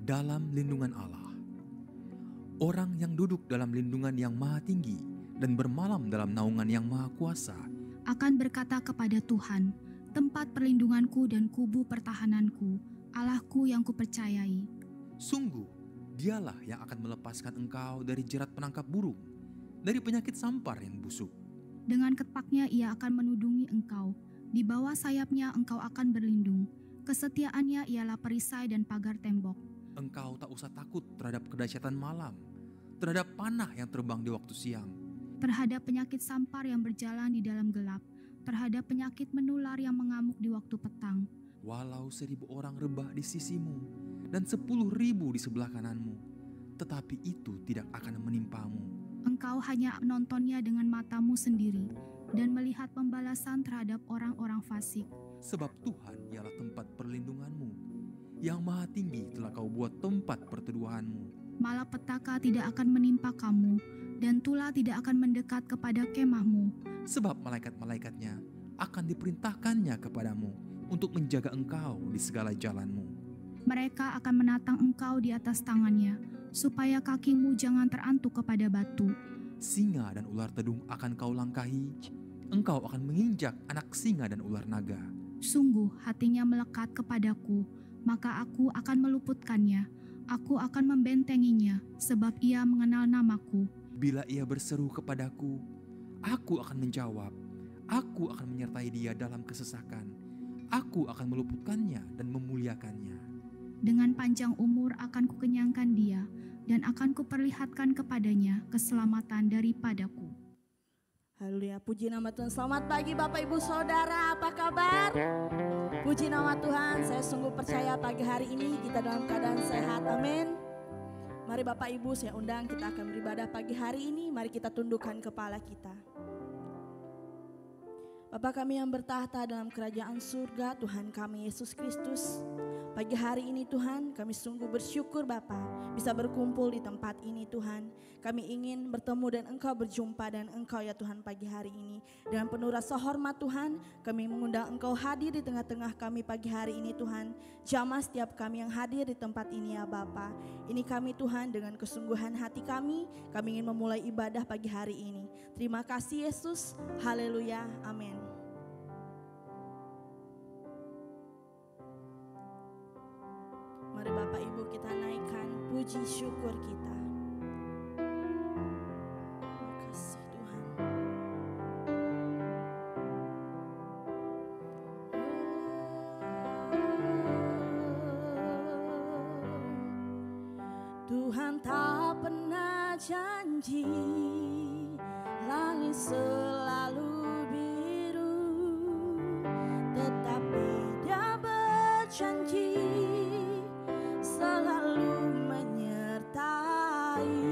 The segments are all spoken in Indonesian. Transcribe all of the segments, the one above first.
dalam lindungan Allah. Orang yang duduk dalam lindungan yang maha tinggi dan bermalam dalam naungan yang maha kuasa akan berkata kepada Tuhan, tempat perlindunganku dan kubu pertahananku, Allahku yang kupercayai. Sungguh, dialah yang akan melepaskan engkau dari jerat penangkap burung, dari penyakit sampar yang busuk. Dengan ketpaknya ia akan menudungi engkau, di bawah sayapnya engkau akan berlindung. Kesetiaannya ialah perisai dan pagar tembok. Engkau tak usah takut terhadap kedahsyatan malam, terhadap panah yang terbang di waktu siang, terhadap penyakit sampar yang berjalan di dalam gelap, terhadap penyakit menular yang mengamuk di waktu petang. Walau 1.000 orang rebah di sisimu dan 10.000 di sebelah kananmu, tetapi itu tidak akan menimpamu. Engkau hanya menontonnya dengan matamu sendiri dan melihat pembalasan terhadap orang-orang fasik. Sebab Tuhan ialah tempat perlindunganmu, yang maha tinggi telah kau buat tempat perteduhanmu. Malapetaka tidak akan menimpa kamu, dan tulah tidak akan mendekat kepada kemahmu. Sebab malaikat-malaikatnya akan diperintahkannya kepadamu untuk menjaga engkau di segala jalanmu. Mereka akan menatang engkau di atas tangannya, supaya kakimu jangan terantuk kepada batu. Singa dan ular tedung akan kau langkahi, engkau akan menginjak anak singa dan ular naga. Sungguh hatinya melekat kepadaku, maka aku akan meluputkannya. Aku akan membentenginya, sebab ia mengenal namaku. Bila ia berseru kepadaku, aku akan menjawab. Aku akan menyertai dia dalam kesesakan. Aku akan meluputkannya dan memuliakannya. Dengan panjang umur akan kukenyangkan dia, dan akan kuperlihatkan kepadanya keselamatan daripadaku. Haleluya, puji nama Tuhan. Selamat pagi Bapak Ibu Saudara, apa kabar? Puji nama Tuhan, saya sungguh percaya pagi hari ini kita dalam keadaan sehat, amin. Mari Bapak Ibu saya undang, kita akan beribadah pagi hari ini, mari kita tundukkan kepala kita. Bapa kami yang bertahta dalam kerajaan surga, Tuhan kami Yesus Kristus. Pagi hari ini Tuhan, kami sungguh bersyukur Bapa bisa berkumpul di tempat ini Tuhan. Kami ingin bertemu dan Engkau berjumpa dan Engkau ya Tuhan pagi hari ini. Dengan penuh rasa hormat Tuhan, kami mengundang Engkau hadir di tengah-tengah kami pagi hari ini Tuhan. Jamah setiap kami yang hadir di tempat ini ya Bapa. Ini kami Tuhan dengan kesungguhan hati kami ingin memulai ibadah pagi hari ini. Terima kasih Yesus, haleluya, amin. Mari Bapak Ibu kita naikkan puji syukur kita. Terima kasih Tuhan. Tuhan tak pernah janji langit selalu biru, tetapi Dia berjanji selalu menyertai.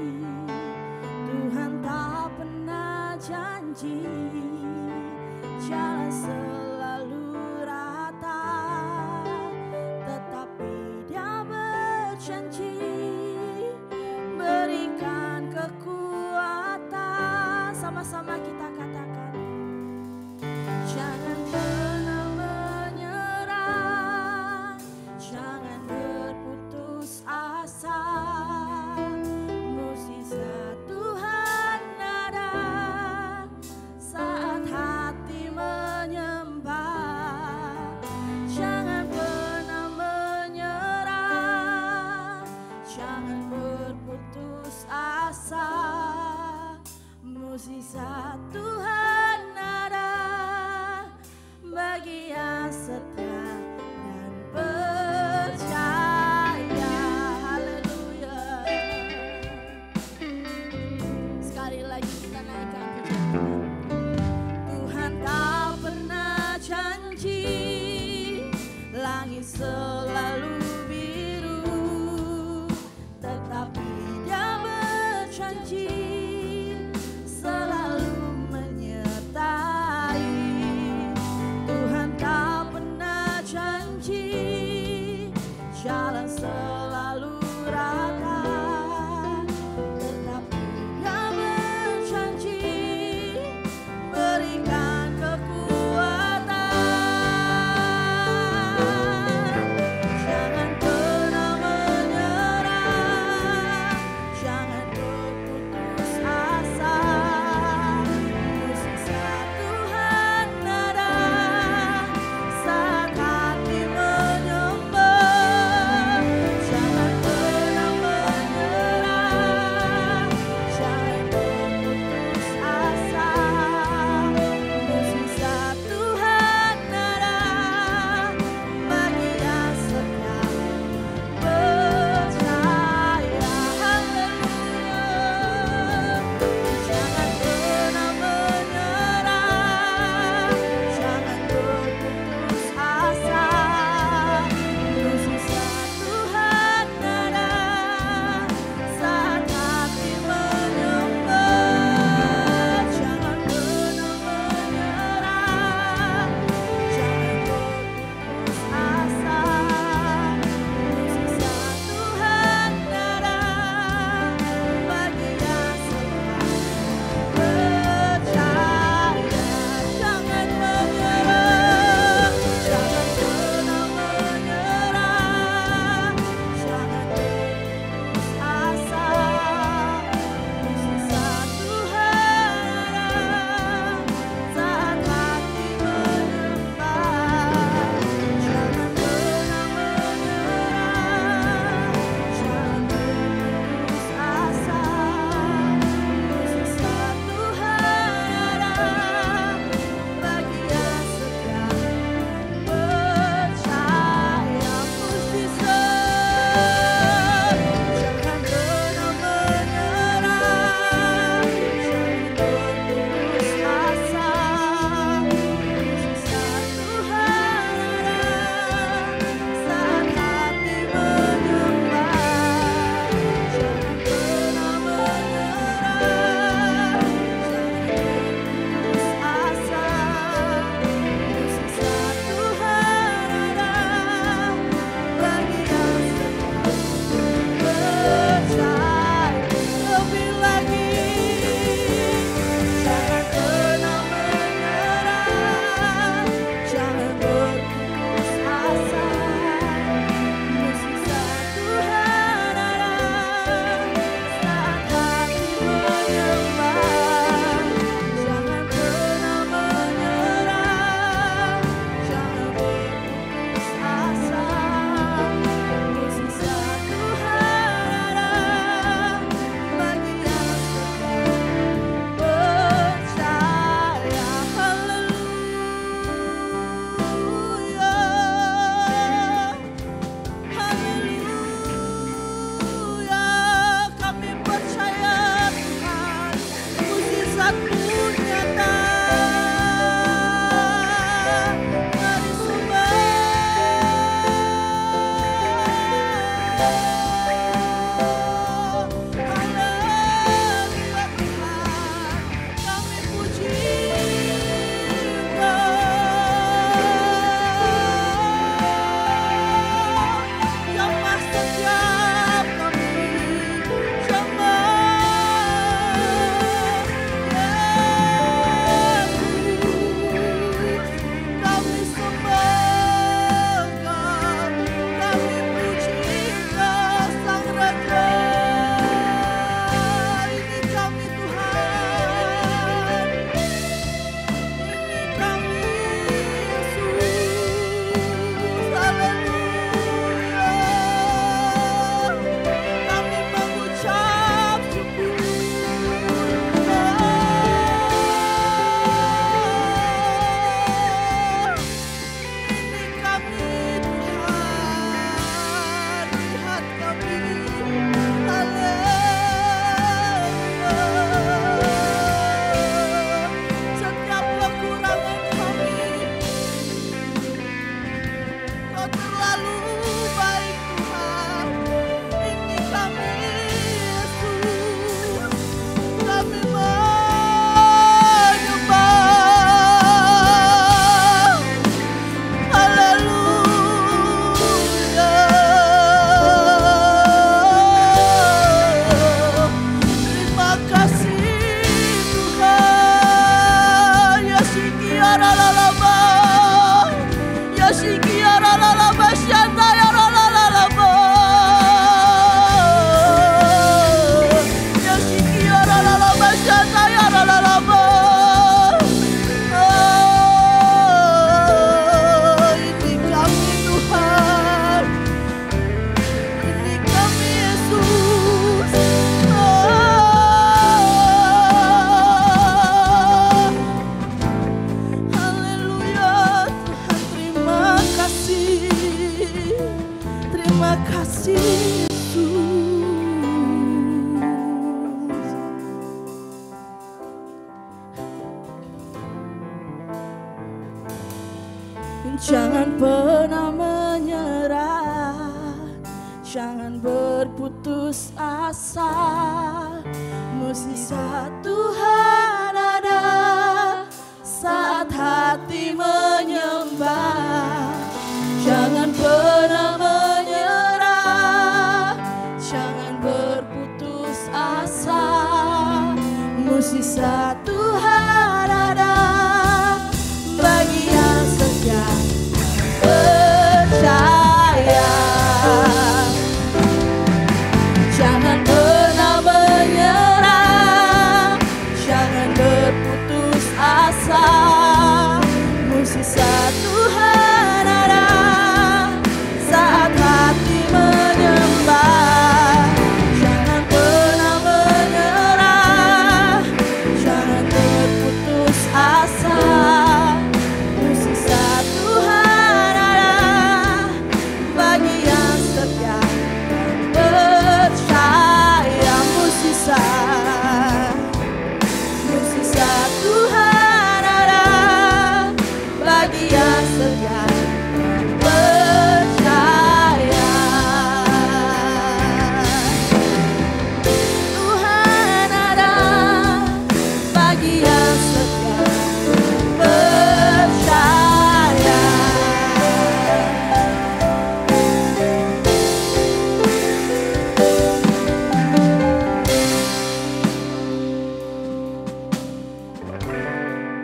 Tuhan tak pernah janji jalan selalu rata, tetapi Dia berjanji berikan kekuatan. Sama-sama kita katakan, jangan pernah menyerah, jangan berputus asa. Mukjizat Tuhan ada saat hati menyembah. Jangan pernah menyerah, jangan berputus asa. Mukjizat Tuhan ada bagi yang setia dan percaya. Haleluya. Sekali lagi kita naikkan pujian kita. Tuhan tak pernah janji langit selalu biru, tetapi Dia berjanji selalu menyertai. Tuhan tak pernah janji jalan selalu rata, tetapi Dia berjanji berikan kekuatan. Jangan pernah menyerah, Jangan pernah menyerah, jangan berputus asa. Mukjizat Tuhan ada saat hati menyembah. Jangan pernah menyerah, jangan berputus asa. Mukjizat Tuhan ada bagi yang setia percaya. Jangan pernah menyerah, jangan berputus asa. Mukjizat Tuhan ada saat hati menyembah. Jangan pernah menyerah, jangan berputus asa. Mukjizat Tuhan ada bagi yang setia percaya. Mukjizat Tuhan ada bagi yang setia percaya. Tuhan ada bagi yang setia percaya.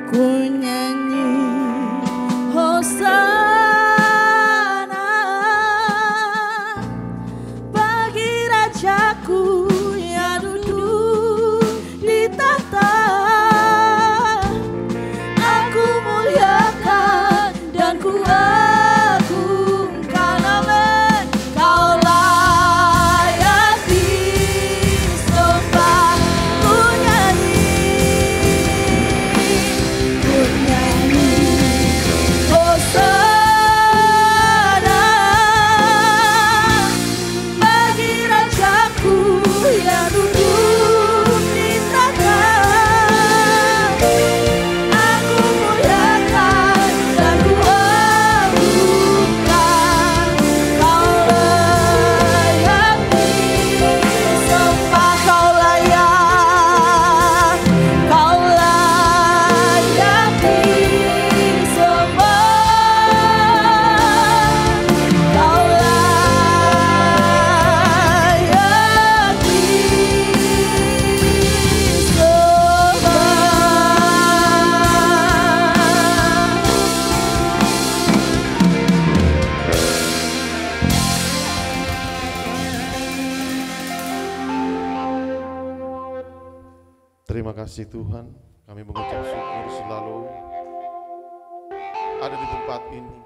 Ku nyanyi Hosana bagi Rajaku yang duduk di tahta. Aku muliakan dan ku agungkan, amin. Kau layak disembah. Ku nyanyi Hosana bagi Rajaku yang duduk di tahta. Aku muliakan dan ku agungkan. Kau layak disembah. Kau layak disembah. Kau layak Terima kasih Tuhan, kami mengucap syukur selalu ada di tempat ini,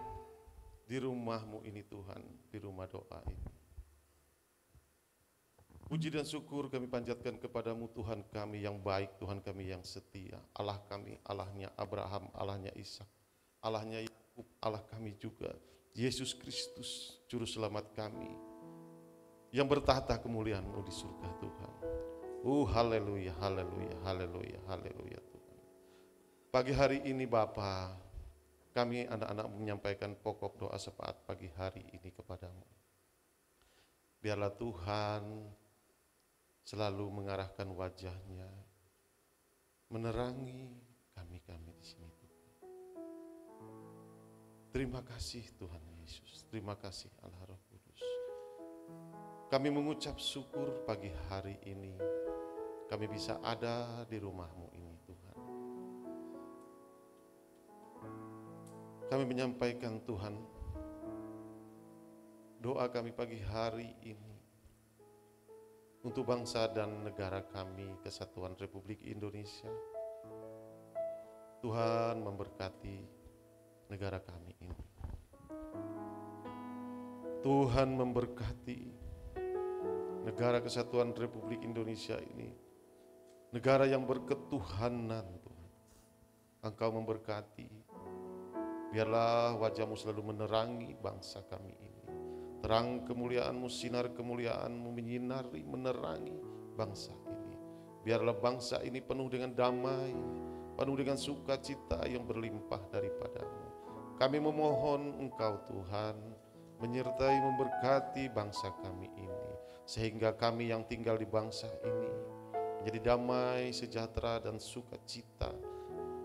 di rumah-Mu ini Tuhan, di rumah doa ini. Puji dan syukur kami panjatkan kepadamu Tuhan kami yang baik, Tuhan kami yang setia. Allah kami, Allahnya Abraham, Allahnya Ishak, Allahnya Yakub, Allah kami juga. Yesus Kristus, Juru Selamat kami, yang bertahta kemuliaan-Mu di surga Tuhan. Haleluya, haleluya, haleluya, haleluya Tuhan. Pagi hari ini Bapa, kami anak-anak menyampaikan pokok doa syafaat pagi hari ini kepadamu. Biarlah Tuhan selalu mengarahkan wajahnya, menerangi kami-kami di sini Tuhan. Terima kasih Tuhan Yesus, terima kasih Allah Roh Kudus. Kami mengucap syukur pagi hari ini, kami bisa ada di rumah-Mu ini Tuhan. Kami menyampaikan Tuhan, doa kami pagi hari ini untuk bangsa dan negara kami, Kesatuan Republik Indonesia. Tuhan memberkati negara kami ini. Tuhan memberkati negara Kesatuan Republik Indonesia ini, negara yang berketuhanan Tuhan. Engkau memberkati, biarlah wajah-Mu selalu menerangi bangsa kami ini. Terang kemuliaan-Mu, sinar kemuliaan-Mu menyinari, menerangi bangsa ini. Biarlah bangsa ini penuh dengan damai, penuh dengan sukacita yang berlimpah daripada-Mu. Kami memohon Engkau Tuhan, menyertai, memberkati bangsa kami ini, sehingga kami yang tinggal di bangsa ini menjadi damai, sejahtera, dan sukacita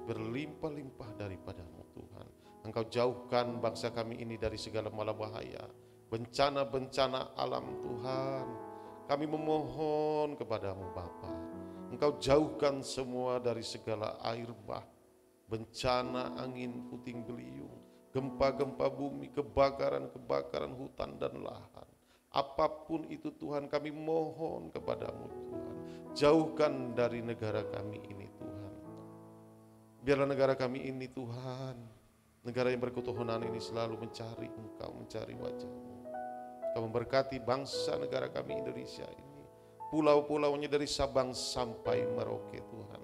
berlimpah-limpah daripada-Mu Tuhan. Engkau jauhkan bangsa kami ini dari segala malapetaka, bencana-bencana alam Tuhan. Kami memohon kepada-Mu Bapa, Engkau jauhkan semua dari segala air bah, bencana angin puting beliung, gempa-gempa bumi, kebakaran-kebakaran hutan dan lahan. Apapun itu Tuhan, kami mohon kepada-Mu Tuhan, jauhkan dari negara kami ini Tuhan. Biarlah negara kami ini Tuhan, negara yang berketuhanan ini selalu mencari Engkau, mencari wajah-Mu. Engkau memberkati bangsa negara kami Indonesia ini, pulau-pulaunya dari Sabang sampai Merauke Tuhan.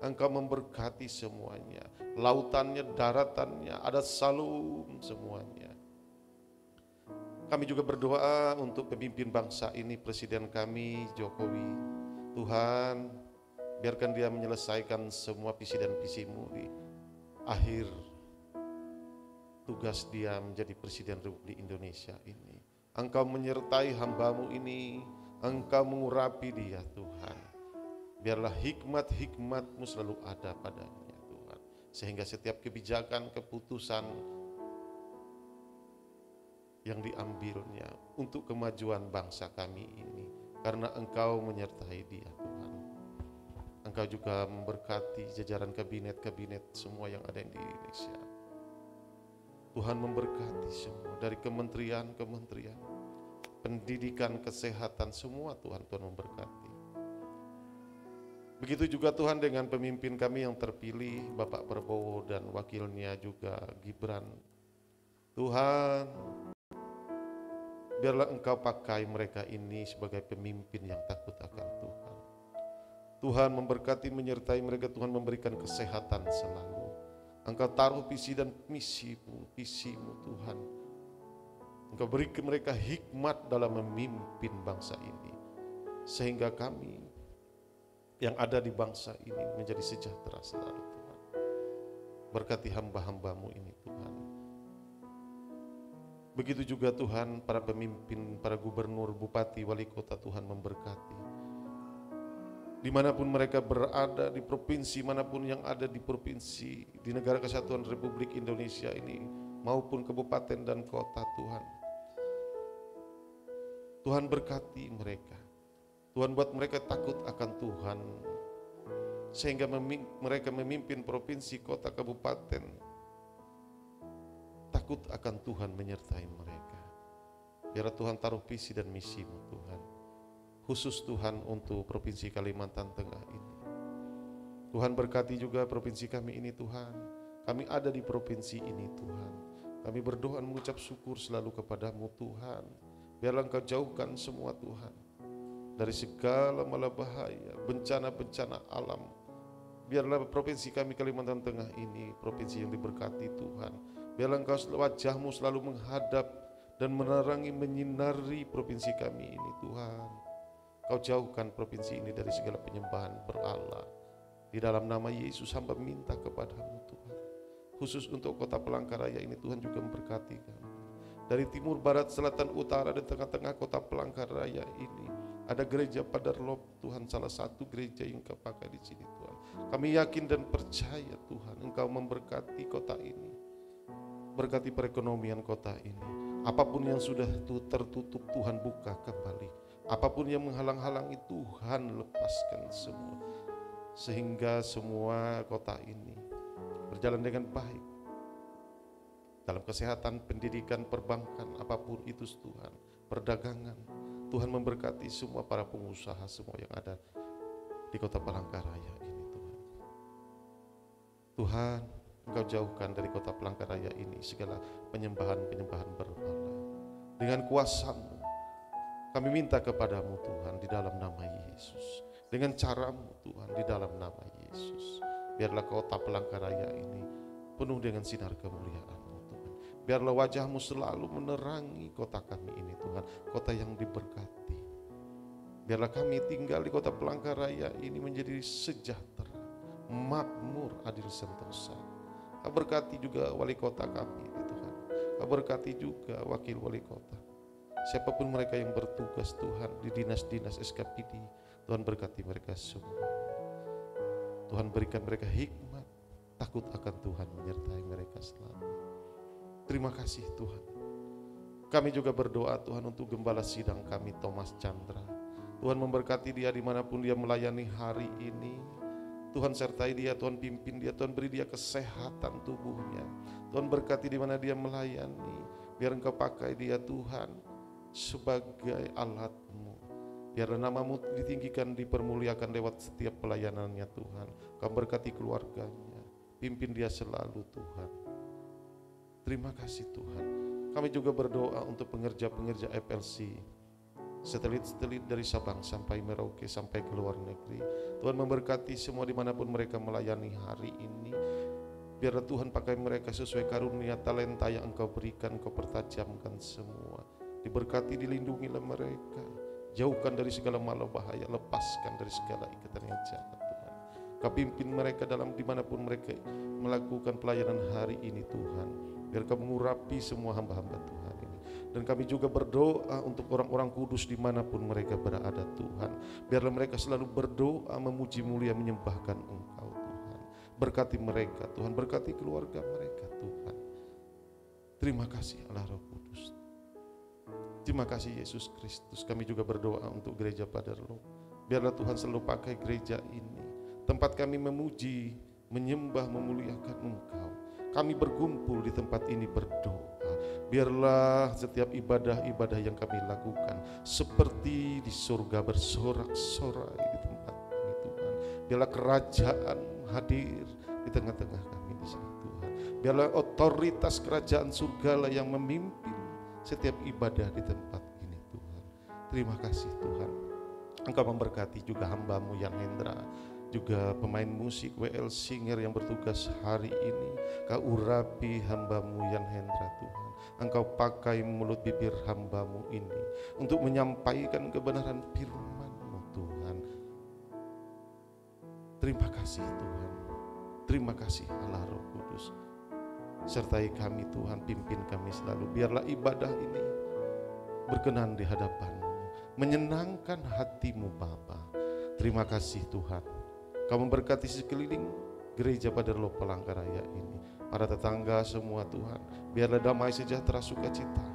Engkau memberkati semuanya, lautannya, daratannya, ada salum semuanya. Kami juga berdoa untuk pemimpin bangsa ini, Presiden kami Jokowi. Tuhan, biarkan dia menyelesaikan semua visi dan misi-Mu di akhir tugas dia menjadi Presiden Republik Indonesia ini. Engkau menyertai hamba-Mu ini, Engkau mengurapi dia Tuhan. Biarlah hikmat-hikmat-Mu selalu ada padanya Tuhan, sehingga setiap kebijakan, keputusan yang diambilnya untuk kemajuan bangsa kami ini, karena Engkau menyertai dia Tuhan. Engkau juga memberkati jajaran kabinet-kabinet semua yang ada di Indonesia. Tuhan memberkati semua dari kementerian-kementerian, pendidikan, kesehatan, semua Tuhan memberkati. Begitu juga Tuhan dengan pemimpin kami yang terpilih, Bapak Prabowo dan wakilnya juga Gibran. Tuhan, biarlah Engkau pakai mereka ini sebagai pemimpin yang takut akan Tuhan. Tuhan memberkati, menyertai mereka, Tuhan memberikan kesehatan selalu. Engkau taruh visi dan misi-Mu Tuhan. Engkau beri mereka hikmat dalam memimpin bangsa ini, sehingga kami yang ada di bangsa ini menjadi sejahtera selalu Tuhan. Berkati hamba-hamba-Mu ini Tuhan. Begitu juga Tuhan para pemimpin, para gubernur, bupati, wali kota, Tuhan memberkati. Dimanapun mereka berada, di provinsi manapun yang ada di provinsi, di negara Kesatuan Republik Indonesia ini, maupun kabupaten dan kota Tuhan. Tuhan berkati mereka. Tuhan buat mereka takut akan Tuhan, sehingga mereka memimpin provinsi, kota, kabupaten, takut akan Tuhan menyertai mereka. Biar Tuhan taruh visi dan misi-Mu Tuhan, khusus Tuhan untuk provinsi Kalimantan Tengah ini. Tuhan berkati juga provinsi kami ini Tuhan. Kami ada di provinsi ini Tuhan. Kami berdoa mengucap syukur selalu kepada-Mu Tuhan. Biarlah Engkau jauhkan semua Tuhan dari segala malapetaka, bencana-bencana alam. Biarlah provinsi kami Kalimantan Tengah ini provinsi yang diberkati Tuhan. Biarlah Engkau wajah-Mu selalu menghadap dan menerangi, menyinari provinsi kami ini Tuhan. Kau jauhkan provinsi ini dari segala penyembahan berhala. Di dalam nama Yesus hamba minta kepada-Mu Tuhan. Khusus untuk kota Palangkaraya ini Tuhan juga memberkati kami. Dari timur, barat, selatan, utara, dan tengah-tengah kota Palangkaraya ini ada gereja Padarlop Tuhan, salah satu gereja yang Kau pakai di sini Tuhan. Kami yakin dan percaya Tuhan Engkau memberkati kota ini. Berkati perekonomian kota ini. Apapun yang sudah tertutup Tuhan buka kembali. Apapun yang menghalang-halangi Tuhan lepaskan semua. Sehingga semua kota ini berjalan dengan baik. dalam kesehatan, pendidikan, perbankan, apapun itu Tuhan, perdagangan. Tuhan memberkati semua para pengusaha, semua yang ada di Kota Palangkaraya ini Tuhan. Tuhan, Engkau jauhkan dari Kota Palangkaraya ini segala penyembahan-penyembahan berhala. Dengan kuasa-Mu, kami minta kepadamu Tuhan di dalam nama Yesus. Dengan cara-Mu Tuhan di dalam nama Yesus. Biarlah Kota Palangkaraya ini penuh dengan sinar kemuliaan-Mu Tuhan. Biarlah wajah-Mu selalu menerangi kota kami ini Tuhan. Kota yang diberkati. Biarlah kami tinggal di Kota Palangkaraya ini menjadi sejahtera, makmur, adil, sentosa. Kau berkati juga wali kota kami Tuhan. Kau berkati juga wakil wali kota. Siapapun mereka yang bertugas Tuhan di dinas-dinas SKPD, Tuhan berkati mereka semua. Tuhan berikan mereka hikmat, takut akan Tuhan menyertai mereka selalu. Terima kasih Tuhan. Kami juga berdoa Tuhan untuk gembala sidang kami Thomas Chandra. Tuhan memberkati dia dimanapun dia melayani hari ini. Tuhan sertai dia, Tuhan pimpin dia, Tuhan beri dia kesehatan tubuhnya. Tuhan berkati di mana dia melayani. Biar Engkau pakai dia Tuhan sebagai alat-Mu. Biar nama-Mu ditinggikan, dipermuliakan lewat setiap pelayanannya Tuhan. Kau berkati keluarganya, pimpin dia selalu Tuhan. Terima kasih Tuhan. Kami juga berdoa untuk pengerja-pengerja FLC, satelit-satelit dari Sabang sampai Merauke sampai ke luar negeri. Tuhan memberkati semua dimanapun mereka melayani hari ini. Biarlah Tuhan pakai mereka sesuai karunia talenta yang Engkau berikan, Engkau pertajamkan semua. Diberkati, dilindungilah mereka. Jauhkan dari segala malapetaka, lepaskan dari segala ikatan yang jahat Tuhan. Kau pimpin mereka dalam dimanapun mereka melakukan pelayanan hari ini Tuhan. Biar Kau mengurapi semua hamba-hamba Tuhan ini. Dan kami juga berdoa untuk orang-orang kudus dimanapun mereka berada Tuhan. Biarlah mereka selalu berdoa, memuji mulia, menyembahkan Engkau Tuhan. Berkati mereka Tuhan, berkati keluarga mereka Tuhan. Terima kasih Allah Roh Kudus. Terima kasih Yesus Kristus. Kami juga berdoa untuk gereja Paderlo. Biarlah Tuhan selalu pakai gereja ini, tempat kami memuji, menyembah, memuliakan Engkau. Kami berkumpul di tempat ini berdoa. Biarlah setiap ibadah-ibadah yang kami lakukan seperti di surga bersorak-sorai di tempat ini Tuhan. Biarlah kerajaan hadir di tengah-tengah kami di sini Tuhan. Biarlah otoritas kerajaan surgalah yang memimpin setiap ibadah di tempat ini Tuhan. Terima kasih Tuhan. Engkau memberkati juga hamba-Mu Yan Hendra, juga pemain musik WL Singer yang bertugas hari ini. Kau urapi hamba-Mu Yan Hendra Tuhan. Engkau pakai mulut bibir hamba-Mu ini untuk menyampaikan kebenaran firman-Mu Tuhan. Terima kasih Tuhan. Terima kasih Allah Roh Kudus. Sertai kami Tuhan, pimpin kami selalu. Biarlah ibadah ini berkenan di hadapan-Mu, menyenangkan hati-Mu Bapa. Terima kasih Tuhan. Kau memberkati sekeliling gereja Paderlo Palangkaraya ini, para tetangga semua Tuhan. Biarlah damai sejahtera sukacita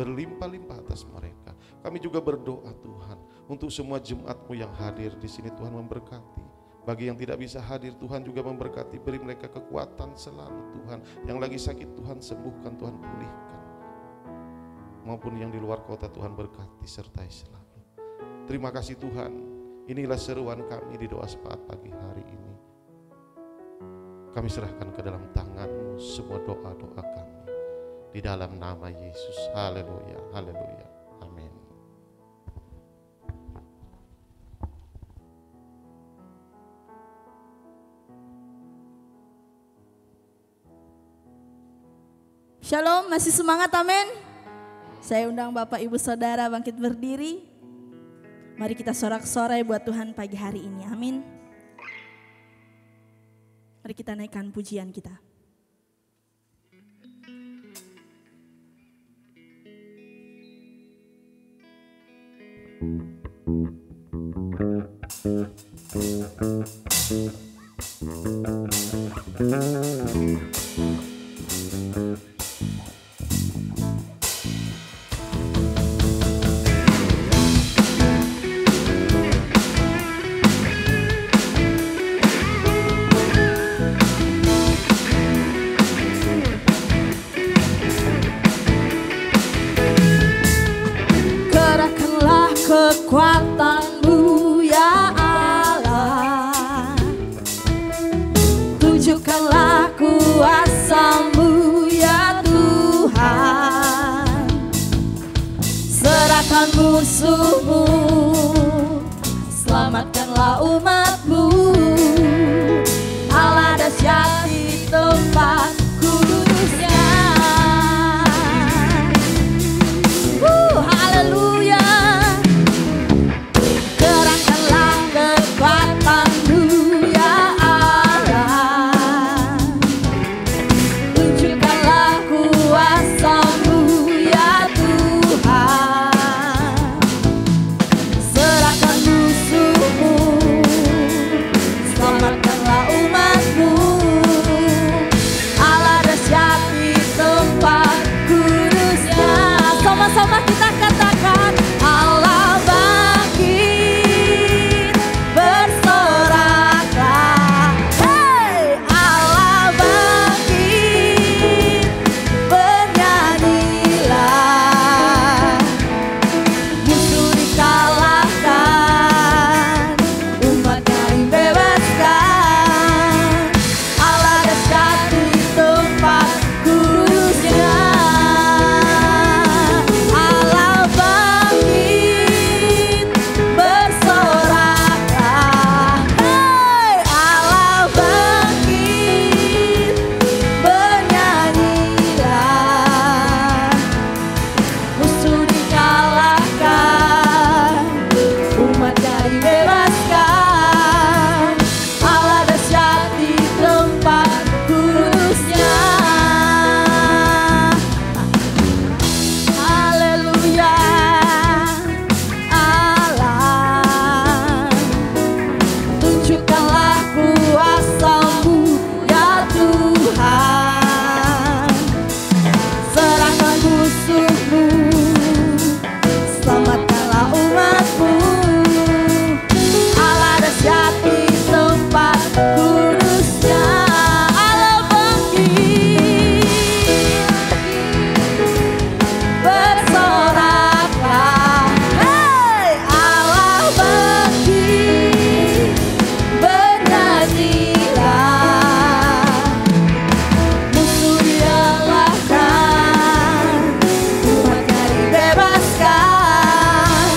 berlimpah-limpah atas mereka. Kami juga berdoa Tuhan untuk semua jemaat-Mu yang hadir di sini Tuhan memberkati. Bagi yang tidak bisa hadir Tuhan juga memberkati, beri mereka kekuatan selalu Tuhan. Yang lagi sakit Tuhan sembuhkan, Tuhan pulihkan. Maupun yang di luar kota Tuhan berkati sertai selalu. Terima kasih Tuhan. Inilah seruan kami di doa sepakat pagi hari ini. Kami serahkan ke dalam tangan-Mu semua doa-doa kami. Di dalam nama Yesus. Haleluya, haleluya, amin. Shalom, masih semangat amin. Saya undang Bapak Ibu Saudara bangkit berdiri. Mari kita sorak-sorai buat Tuhan pagi hari ini, amin. Mari kita naikkan pujian kita. kekuatan-Mu ya Allah. Tunjukkanlah kuasa-Mu ya Tuhan. Serahkan musuh-Mu, selamatkanlah umat-Mu. Allah dahsyat di tempat kudusnya. Haleluya. Gerakkanlah kekuatan-Mu ya Allah. Tunjukkanlah kuasa-Mu ya Tuhan. Serahkan musuh-Mu, selamatkanlah umat-Mu. Allah dahsyat di tempat kudusnya. Sama-sama kita katakan, Allah bangkit, bersoraklah. Hey, Allah bangkit, bernyanyilah. Musuh dikalahkan, umatnya dibebaskan. Allah dahsyat di tempat kudusnya. Allah bangkit, bersoraklah. Hey, Allah bangkit, bernyanyilah. Musuh dikalahkan, umatnya dibebaskan. Allah dahsyat di tempat kudusnya. Haleluya. Allah, tunjukkanlah kuasa-Mu ya Tuhan. Serahkan musuh-Mu, selamatkanlah umat-Mu. Allah dahsyat di tempat kudusnya. Allah bangkit, bersoraklah. Hey, Allah bangkit, bernyanyilah. Musuh dikalahkan, umatnya dibebaskan.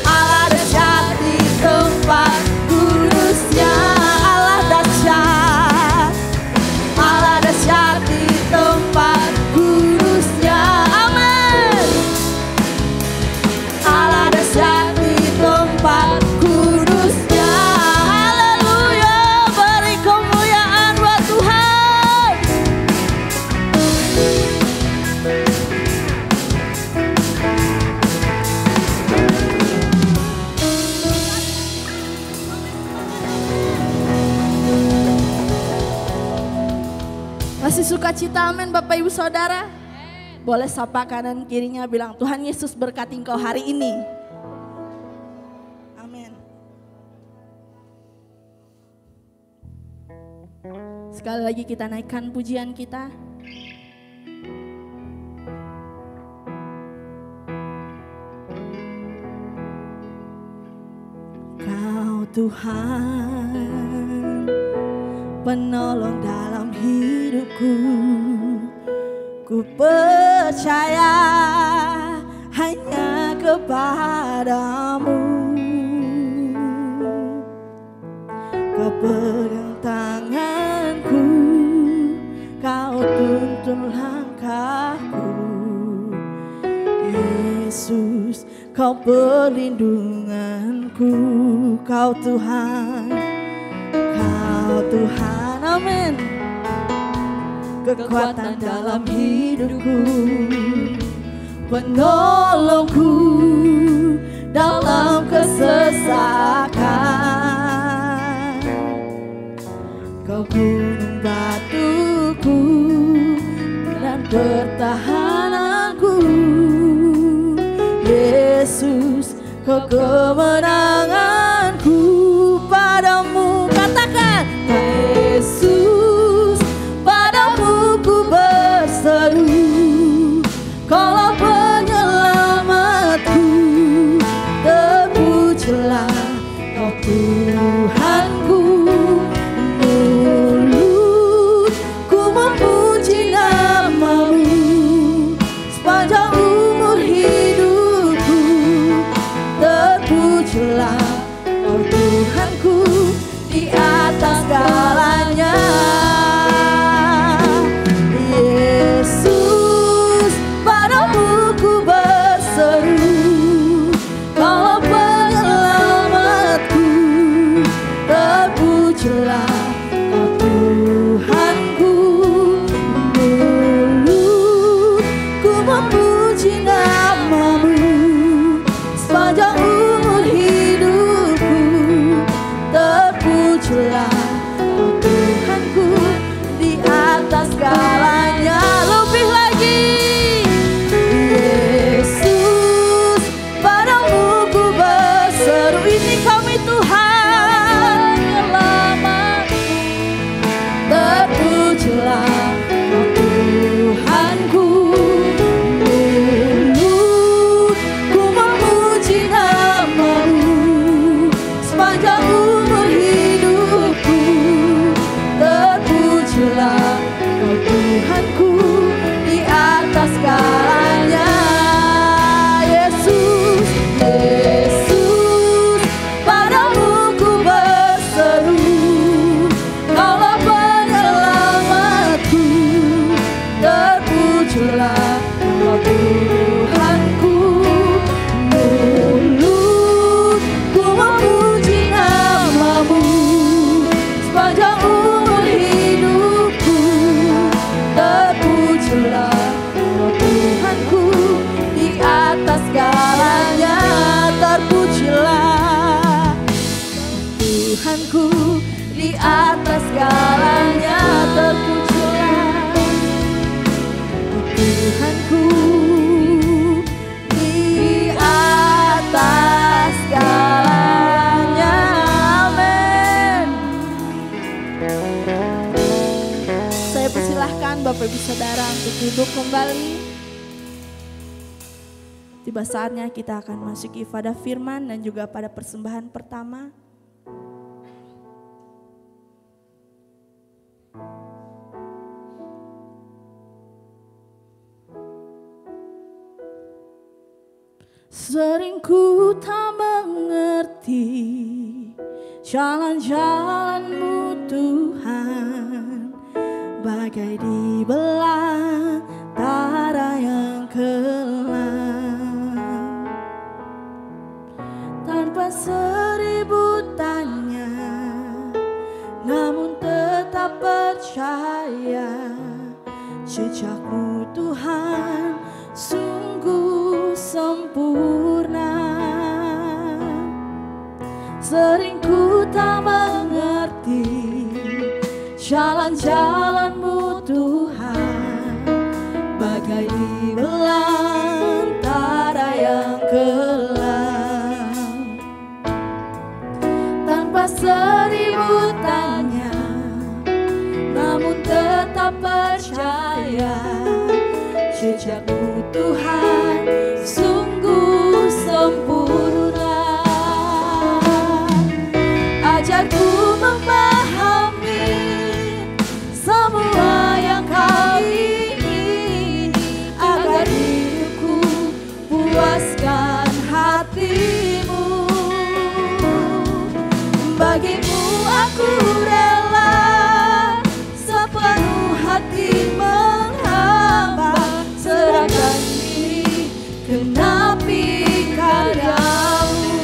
Allah dahsyat di tempat kudusnya. Allah dahsyat, Allah dahsyat di tempat kudusnya. Amin. Allah dahsyat di tempat kudusnya. Haleluya, beri kemuliaan buat Tuhan. Masih sukacita, amin Bapak Ibu Saudara. Boleh sapa kanan kirinya, bilang Tuhan Yesus berkati engkau hari ini. Amin. Sekali lagi kita naikkan pujian kita. Kau Tuhan, penolong dalam hidupku. Ku percaya hanya kepadamu. Kau pegang tanganku, kau tuntun langkahku. Yesus, kau perlindunganku. Kau Tuhan, kau Tuhan, amin. Kekuatan dalam hidupku, penolongku dalam kesesakan. Kau gunung batuku dan pertahananku. Yesus, kau kemenanganku. Padamu katakan, Yesus, padamu ku berseru. Kaulah penyelamatku, demi saudara untuk duduk kembali. Tiba saatnya kita akan masuki pada firman dan juga pada persembahan pertama. Sering ku tak mengerti jalan-jalan-Mu Tuhan, bagai di belantara yang kelam. Tanpa seribu tanya, namun tetap percaya, jejak-Mu Tuhan sungguh sempurna. Sering ku tak mengerti jalan-jalan-Mu Tuhan, bagai di belantara yang kelam. Tanpa seribu tanya, namun tetap percaya, jejak-Mu Tuhan sungguh sempurna. Ajarku memahami semua yang Kau ingini, agar hidupku puaskan hati-Mu. Bagimu aku rela sepenuh hati menghamba, serahkan diri genapi karya-Mu.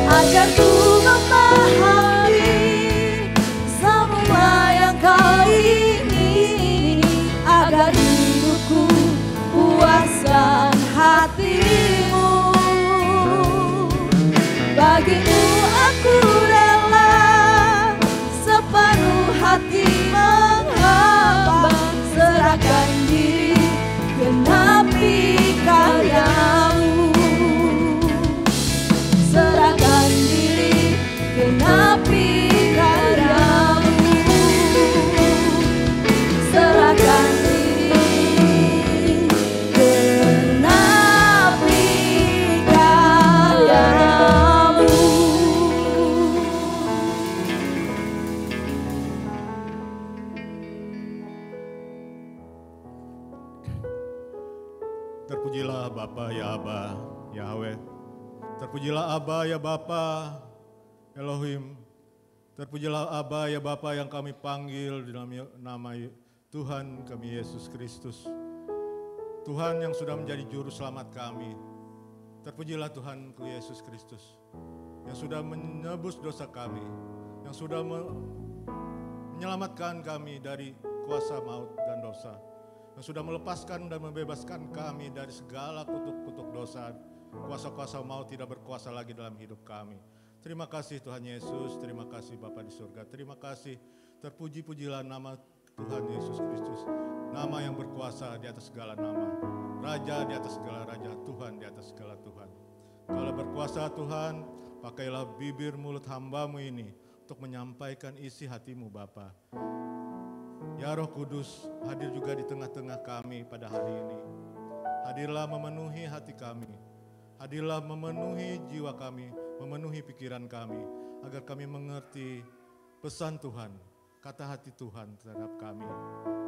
Ajarku memahami semua yang Kau ingini, agar hidupku puaskan hati-Mu. Bagimu aku rela sepenuh hati menghamba, serahkan diri genapi karya-Mu. Serahkan diri genapi karya-Mu. Serahkan diri genapi karya-Mu. Terpujilah Bapa ya Aba, Yahweh. Terpujilah Aba ya Bapa, Elohim. Terpujilah Aba ya Bapa yang kami panggil di dalam nama Tuhan kami Yesus Kristus. Tuhan yang sudah menjadi juru selamat kami. Terpujilah Tuhanku Yesus Kristus yang sudah menebus dosa kami, yang sudah menyelamatkan kami dari kuasa maut dan dosa, yang sudah melepaskan dan membebaskan kami dari segala kutuk-kutuk dosa. Kuasa-kuasa maut tidak berkuasa lagi dalam hidup kami. Terima kasih Tuhan Yesus, terima kasih Bapa di surga, terima kasih. Terpuji-pujilah nama Tuhan Yesus Kristus, nama yang berkuasa di atas segala nama, Raja di atas segala raja, Tuhan di atas segala Tuhan. Kalau berkuasa Tuhan, pakailah bibir mulut hamba-Mu ini untuk menyampaikan isi hati-Mu Bapa. Ya Roh Kudus, hadir juga di tengah-tengah kami pada hari ini. Hadirlah memenuhi hati kami. Hadirlah memenuhi jiwa kami, memenuhi pikiran kami, agar kami mengerti pesan Tuhan, kata hati Tuhan terhadap kami.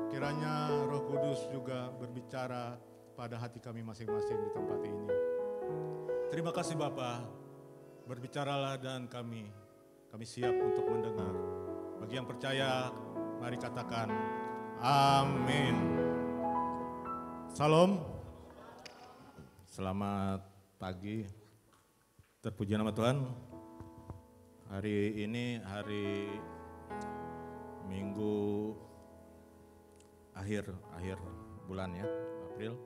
Kiranya Roh Kudus juga berbicara pada hati kami masing-masing di tempat ini. Terima kasih Bapa, berbicaralah dan kami siap untuk mendengar. Bagi yang percaya, mari katakan amin. Salam. Selamat pagi, terpuji nama Tuhan. Hari ini hari Minggu akhir bulan ya, April.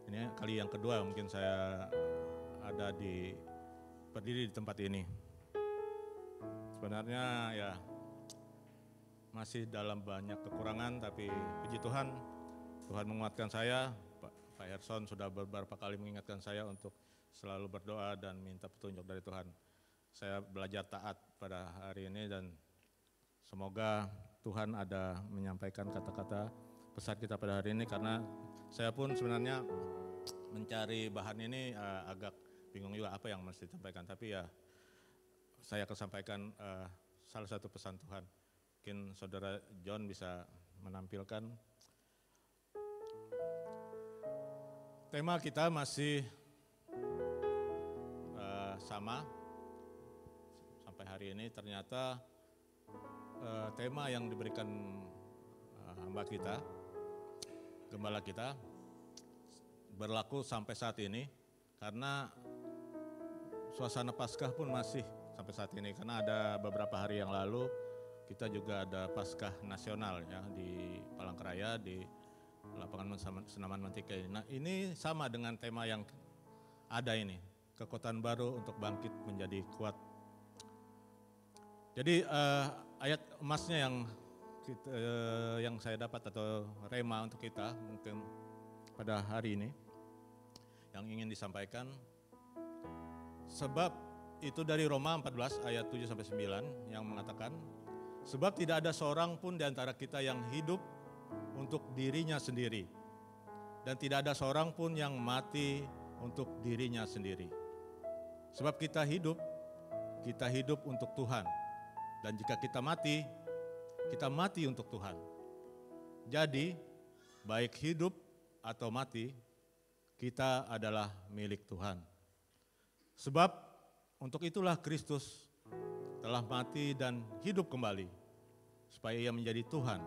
Ini kali yang kedua mungkin saya ada berdiri di tempat ini. Sebenarnya ya masih dalam banyak kekurangan, tapi puji Tuhan, Tuhan menguatkan saya. Pak Herson sudah beberapa kali mengingatkan saya untuk selalu berdoa dan minta petunjuk dari Tuhan. Saya belajar taat pada hari ini dan semoga Tuhan ada menyampaikan kata-kata pesan kita pada hari ini, karena saya pun sebenarnya mencari bahan ini agak bingung juga apa yang mesti disampaikan, tapi ya saya akan sampaikan salah satu pesan Tuhan. Mungkin Saudara John bisa menampilkan. Tema kita masih sama sampai hari ini. Ternyata tema yang diberikan hamba kita, gembala kita, berlaku sampai saat ini, karena suasana Paskah pun masih sampai saat ini, karena ada beberapa hari yang lalu kita juga ada Paskah nasional ya di Palangkaraya, di lapangan Senaman Mantika ini. Nah, ini sama dengan tema yang ada ini, kekuatan baru untuk bangkit menjadi kuat. Jadi ayat emasnya yang saya dapat atau rema untuk kita mungkin pada hari ini yang ingin disampaikan, sebab itu dari Roma 14 ayat 7 sampai 9 yang mengatakan, sebab tidak ada seorang pun di antara kita yang hidup untuk dirinya sendiri, dan tidak ada seorang pun yang mati untuk dirinya sendiri. Sebab kita hidup untuk Tuhan, dan jika kita mati untuk Tuhan. Jadi baik hidup atau mati, kita adalah milik Tuhan. Sebab untuk itulah Kristus telah mati dan hidup kembali, supaya ia menjadi Tuhan,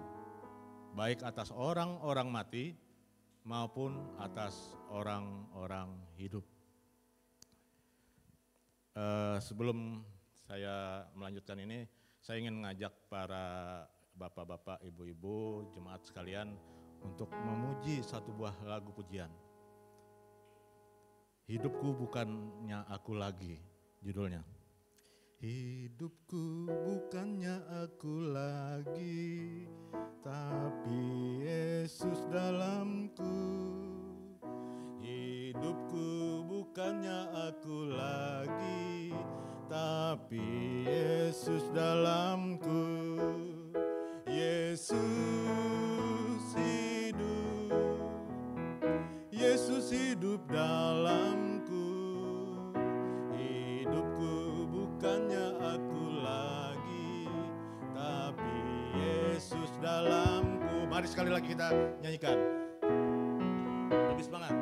baik atas orang-orang mati maupun atas orang-orang hidup. Sebelum saya melanjutkan ini, saya ingin mengajak para bapak-bapak, ibu-ibu, jemaat sekalian untuk memuji satu buah lagu pujian. Hidupku bukannya aku lagi, judulnya. Hidupku bukannya aku lagi, tapi Yesus dalamku. Hidupku bukannya aku lagi, tapi Yesus dalamku. Yesus hidup dalamku. Hidupku bukannya aku lagi, tapi Yesus dalamku. Mari sekali lagi kita nyanyikan. Lebih semangat.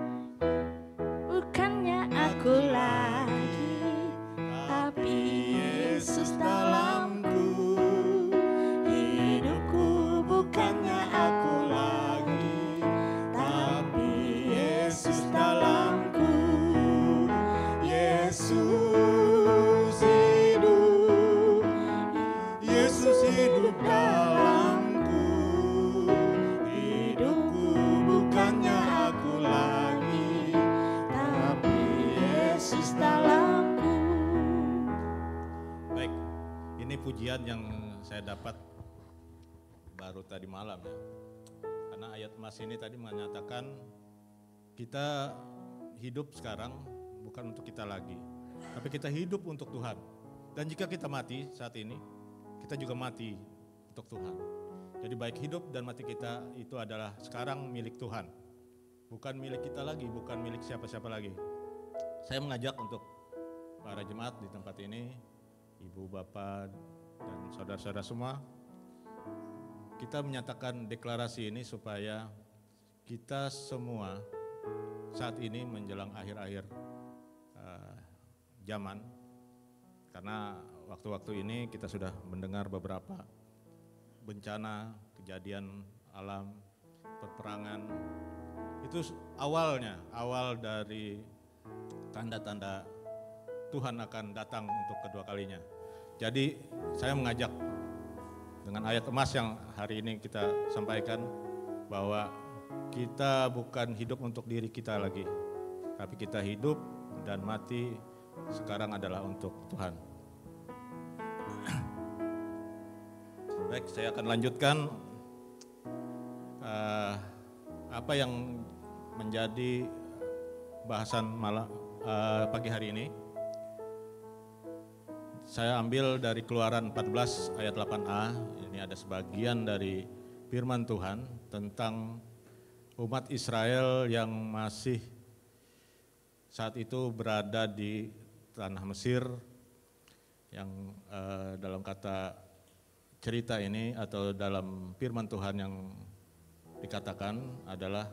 Bukannya aku lagi, tapi Yesus dalamku. Hidupku bukannya aku lagi, tapi Yesus dalamku. Yesus hidup dalamku. Hidupku bukannya aku lagi, tapi Yesus dalamku. Baik, ini pujian yang saya dapat baru tadi malam ya. Karena ayat emas ini tadi menyatakan kita hidup sekarang bukan untuk kita lagi, tapi kita hidup untuk Tuhan. Dan jika kita mati saat ini, kita juga mati untuk Tuhan. Jadi baik hidup dan mati kita itu adalah sekarang milik Tuhan. Bukan milik kita lagi, bukan milik siapa-siapa lagi. Saya mengajak untuk para jemaat di tempat ini, ibu, bapak, dan saudara-saudara semua, kita menyatakan deklarasi ini supaya kita semua saat ini menjelang akhir-akhir zaman, karena waktu-waktu ini kita sudah mendengar beberapa bencana, kejadian alam, peperangan. Itu awal dari tanda-tanda Tuhan akan datang untuk kedua kalinya. Jadi saya mengajak dengan ayat emas yang hari ini kita sampaikan, bahwa kita bukan hidup untuk diri kita lagi, tapi kita hidup dan mati sekarang adalah untuk Tuhan. Baik, saya akan lanjutkan apa yang menjadi bahasan pagi hari ini. Saya ambil dari Keluaran 14 ayat 8a. Ini ada sebagian dari firman Tuhan tentang umat Israel yang masih saat itu berada di tanah Mesir, yang dalam kata cerita ini atau dalam firman Tuhan yang dikatakan adalah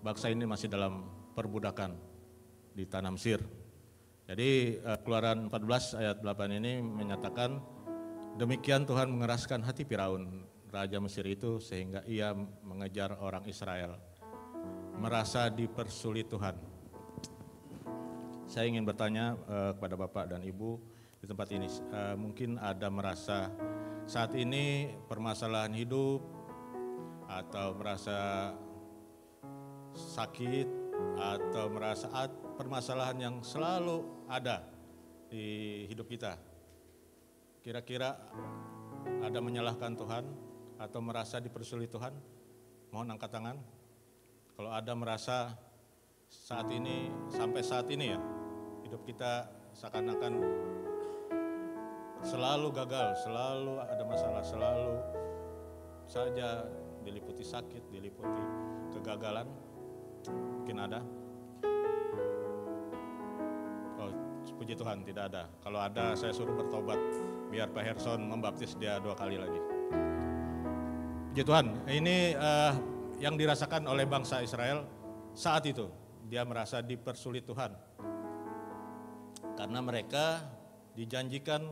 bangsa ini masih dalam perbudakan di tanah Mesir. Jadi Keluaran 14 ayat 8 ini menyatakan, demikian Tuhan mengeraskan hati Firaun, raja Mesir itu, sehingga ia mengejar orang Israel, merasa dipersulit Tuhan. Saya ingin bertanya kepada Bapak dan Ibu di tempat ini, mungkin ada merasa saat ini permasalahan hidup atau merasa sakit atau merasa permasalahan yang selalu ada di hidup kita. Kira-kira ada menyalahkan Tuhan atau merasa dipersulit Tuhan? Mohon angkat tangan. Kalau ada merasa saat ini, sampai saat ini ya, hidup kita seakan-akan selalu gagal, selalu ada masalah, selalu saja diliputi sakit, diliputi kegagalan. Mungkin ada? Oh, puji Tuhan tidak ada. Kalau ada saya suruh bertobat, biar Pak Herson membaptis dia 2 kali lagi. Puji Tuhan, ini yang dirasakan oleh bangsa Israel saat itu. Dia merasa dipersulit Tuhan. Karena mereka dijanjikan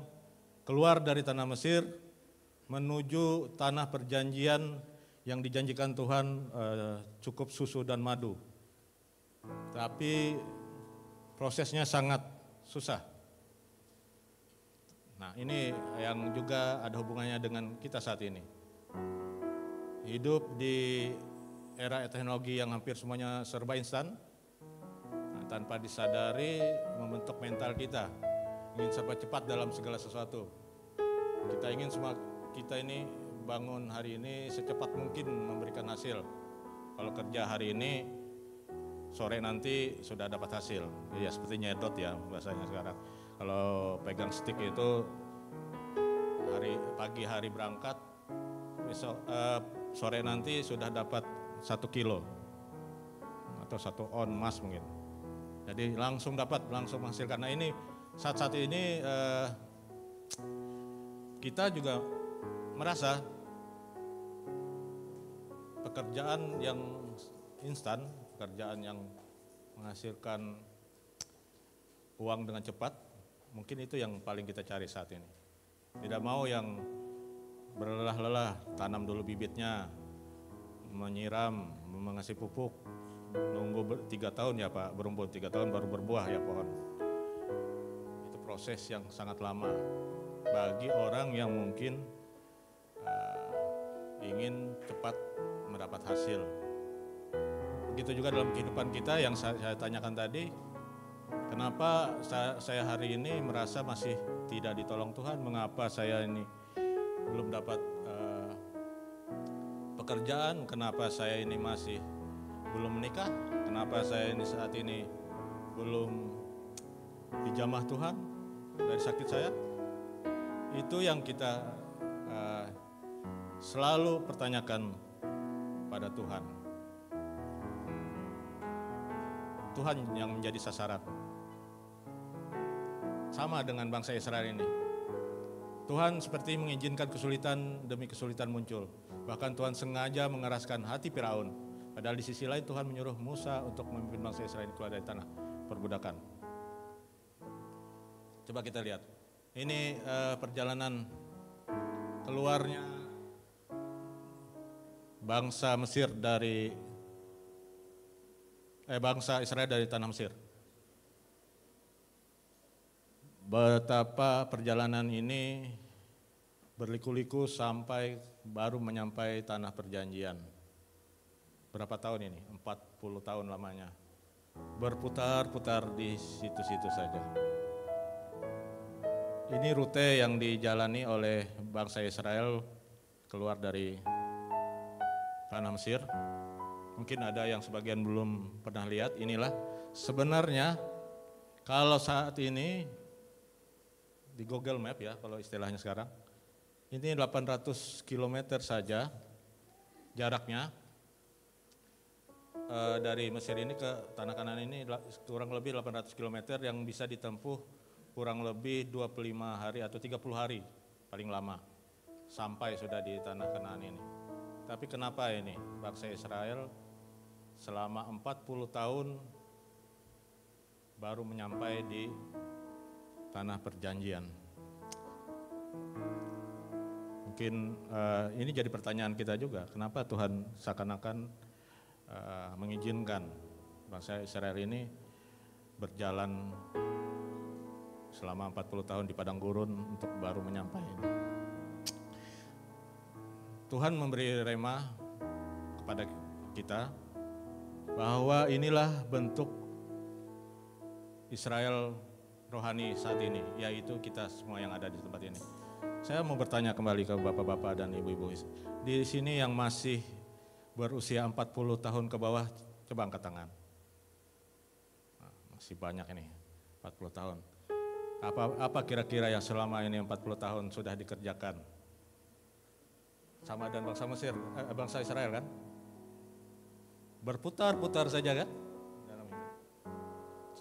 keluar dari tanah Mesir menuju tanah perjanjian yang dijanjikan Tuhan cukup susu dan madu. Tapi prosesnya sangat susah. Nah, ini yang juga ada hubungannya dengan kita saat ini. Hidup di era teknologi yang hampir semuanya serba instan, tanpa disadari membentuk mental kita, ingin serba cepat dalam segala sesuatu. Kita ingin semua kita ini bangun hari ini secepat mungkin memberikan hasil. Kalau kerja hari ini, sore nanti sudah dapat hasil. Ya seperti nyedot ya bahasanya sekarang. Kalau pegang stick itu pagi hari berangkat, besok sore nanti sudah dapat 1 kilo atau 1 on emas mungkin. Jadi langsung menghasilkan. Nah ini saat ini kita juga merasa pekerjaan yang instan, pekerjaan yang menghasilkan uang dengan cepat, mungkin itu yang paling kita cari saat ini. Tidak mau yang berlelah-lelah, tanam dulu bibitnya, menyiram, mengasih pupuk, nunggu 3 tahun ya Pak, berumput 3 tahun baru berbuah ya pohon. Itu proses yang sangat lama bagi orang yang mungkin ingin cepat mendapat hasil. Begitu juga dalam kehidupan kita yang saya tanyakan tadi, kenapa saya hari ini merasa masih tidak ditolong Tuhan, mengapa saya ini belum dapat pekerjaan, kenapa saya ini masih belum menikah, kenapa saya ini saat ini belum dijamah Tuhan dari sakit saya. Itu yang kita selalu pertanyakan pada Tuhan. Tuhan yang menjadi sasaran. Sama dengan bangsa Israel ini. Tuhan seperti mengizinkan kesulitan demi kesulitan muncul. Bahkan Tuhan sengaja mengeraskan hati Firaun. Padahal di sisi lain Tuhan menyuruh Musa untuk memimpin bangsa Israel keluar dari tanah perbudakan. Coba kita lihat. Ini perjalanan keluarnya bangsa Israel dari tanah Mesir. Betapa perjalanan ini berliku-liku sampai baru menyampai tanah perjanjian. Berapa tahun ini? 40 tahun lamanya. Berputar-putar di situ-situ saja. Ini rute yang dijalani oleh bangsa Israel keluar dari tanah Mesir. Mungkin ada yang sebagian belum pernah lihat. Inilah sebenarnya kalau saat ini di Google Map ya, kalau istilahnya sekarang, Ini 800 km saja jaraknya dari Mesir ini ke Tanah Kanaan ini kurang lebih 800 km yang bisa ditempuh kurang lebih 25 hari atau 30 hari paling lama sampai sudah di Tanah Kanaan ini. Tapi kenapa ini bangsa Israel selama 40 tahun baru menyampai di Tanah Perjanjian? Mungkin ini jadi pertanyaan kita juga, kenapa Tuhan seakan-akan mengizinkan bangsa Israel ini berjalan selama 40 tahun di padang gurun untuk baru menyampai ini. Tuhan memberi rema kepada kita bahwa inilah bentuk Israel rohani saat ini, yaitu kita semua yang ada di tempat ini. Saya mau bertanya kembali ke bapak-bapak dan ibu-ibu di sini yang masih berusia 40 tahun ke bawah, coba angkat tangan. Nah, masih banyak ini, 40 tahun. Apa kira-kira yang selama ini 40 tahun sudah dikerjakan? Sama dan bangsa Mesir, bangsa Israel kan? Berputar-putar saja kan?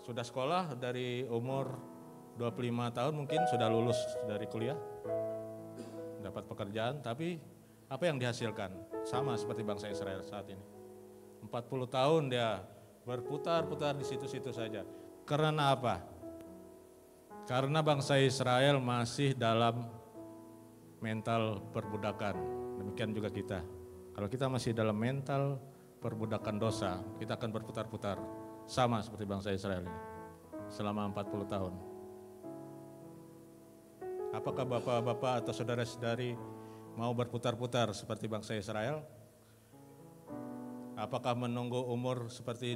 Sudah sekolah dari umur 25 tahun mungkin sudah lulus dari kuliah, dapat pekerjaan, tapi apa yang dihasilkan? Sama seperti bangsa Israel saat ini. 40 tahun dia berputar-putar di situ-situ saja. Karena apa? Karena bangsa Israel masih dalam mental perbudakan. Demikian juga kita. Kalau kita masih dalam mental perbudakan dosa, kita akan berputar-putar. Sama seperti bangsa Israel ini. Selama 40 tahun. Apakah bapak-bapak atau saudara-saudari mau berputar-putar seperti bangsa Israel? Apakah menunggu umur seperti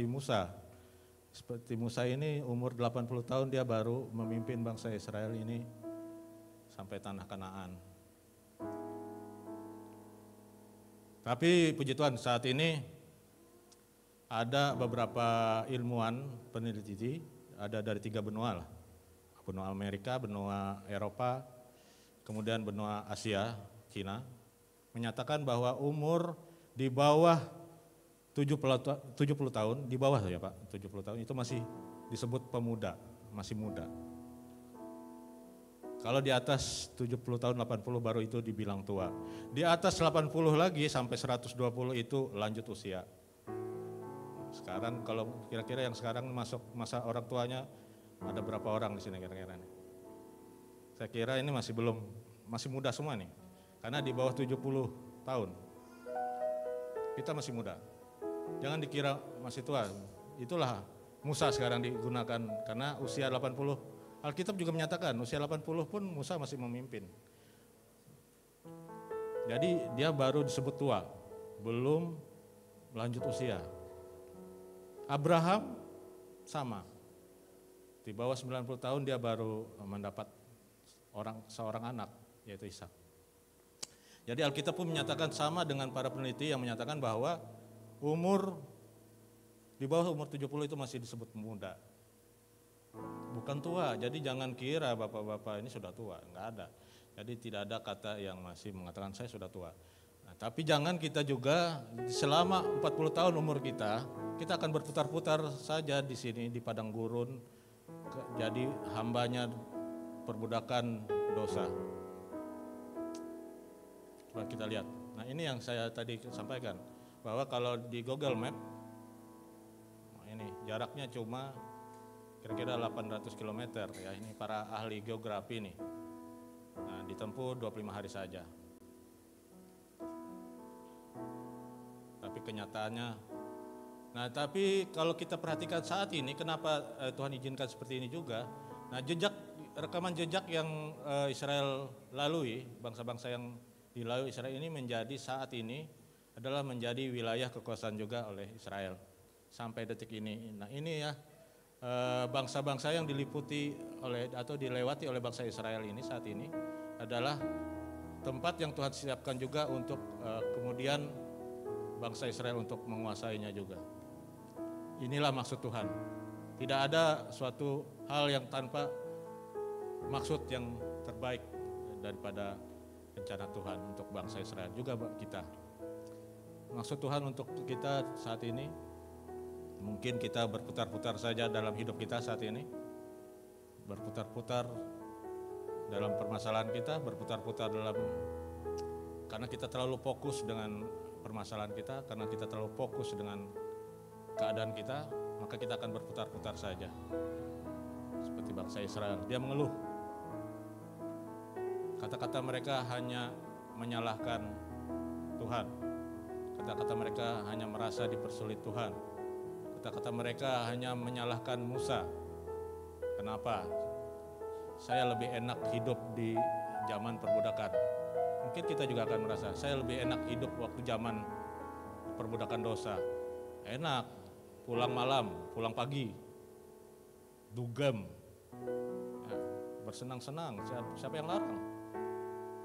Musa? Seperti Musa ini umur 80 tahun dia baru memimpin bangsa Israel ini sampai Tanah Kanaan. Tapi puji Tuhan saat ini ada beberapa ilmuwan peneliti, ada dari 3 benua lah. Benua Amerika, benua Eropa, kemudian benua Asia, Cina, menyatakan bahwa umur di bawah 70 tahun, di bawah ya Pak, 70 tahun itu masih disebut pemuda, masih muda. Kalau di atas 70 tahun, 80 baru itu dibilang tua. Di atas 80 lagi sampai 120 itu lanjut usia. Sekarang kalau kira-kira yang sekarang masuk masa orang tuanya, ada berapa orang di sini kira-kira nih? Saya kira ini masih muda semua nih. Karena di bawah 70 tahun. Kita masih muda. Jangan dikira masih tua. Itulah Musa sekarang digunakan karena usia 80. Alkitab juga menyatakan usia 80 pun Musa masih memimpin. Jadi dia baru disebut tua, belum lanjut usia. Abraham sama. Di bawah 90 tahun dia baru mendapat seorang anak, yaitu Ishak. Jadi Alkitab pun menyatakan sama dengan para peneliti yang menyatakan bahwa di bawah umur 70 itu masih disebut muda. Bukan tua, jadi jangan kira bapak-bapak ini sudah tua, enggak ada. Jadi tidak ada kata yang masih mengatakan saya sudah tua. Nah, tapi jangan kita juga selama 40 tahun umur kita akan berputar-putar saja di sini di padang gurun, jadi hambanya perbudakan dosa. Coba kita lihat. Nah ini yang saya tadi sampaikan, bahwa kalau di Google Map, ini jaraknya cuma kira-kira 800 km ya, ini para ahli geografi nih. Nah, ditempuh 25 hari saja. Tapi kenyataannya, tapi kalau kita perhatikan saat ini, kenapa Tuhan izinkan seperti ini juga? Nah, rekaman jejak yang Israel lalui, bangsa-bangsa yang dilalui Israel ini menjadi saat ini adalah menjadi wilayah kekuasaan juga oleh Israel sampai detik ini. Nah, ini ya bangsa-bangsa yang diliputi atau dilewati oleh bangsa Israel ini saat ini adalah tempat yang Tuhan siapkan juga untuk kemudian bangsa Israel untuk menguasainya juga. Inilah maksud Tuhan. Tidak ada suatu hal yang tanpa maksud yang terbaik daripada rencana Tuhan untuk bangsa Israel, juga kita. Maksud Tuhan untuk kita saat ini, mungkin kita berputar-putar saja dalam hidup kita saat ini, berputar-putar dalam permasalahan kita, berputar-putar karena kita terlalu fokus dengan permasalahan kita, karena kita terlalu fokus dengan keadaan kita, maka kita akan berputar-putar saja. Seperti bangsa Israel, dia mengeluh. Kata-kata mereka hanya menyalahkan Tuhan. Kata-kata mereka hanya merasa dipersulit Tuhan. Kata-kata mereka hanya menyalahkan Musa. Kenapa? Saya lebih enak hidup di zaman perbudakan. Mungkin kita juga akan merasa, saya lebih enak hidup waktu zaman perbudakan dosa. Enak, pulang malam, pulang pagi, dugem, ya, bersenang-senang, siapa yang larang?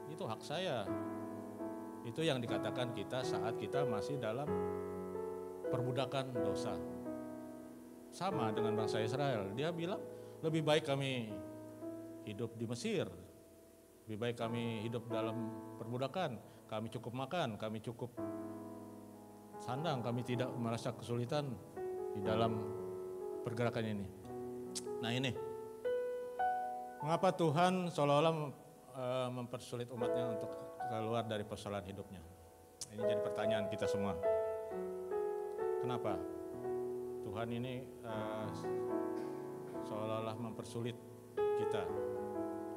Itu hak saya. Itu yang dikatakan kita saat kita masih dalam perbudakan dosa. Sama dengan bangsa Israel, dia bilang lebih baik kami hidup di Mesir, lebih baik kami hidup dalam perbudakan, kami cukup makan, kami cukup sandang, kami tidak merasa kesulitan di dalam pergerakan ini. Nah ini, mengapa Tuhan seolah-olah mempersulit umatnya untuk keluar dari persoalan hidupnya? Ini jadi pertanyaan kita semua. Kenapa Tuhan ini seolah-olah mempersulit kita?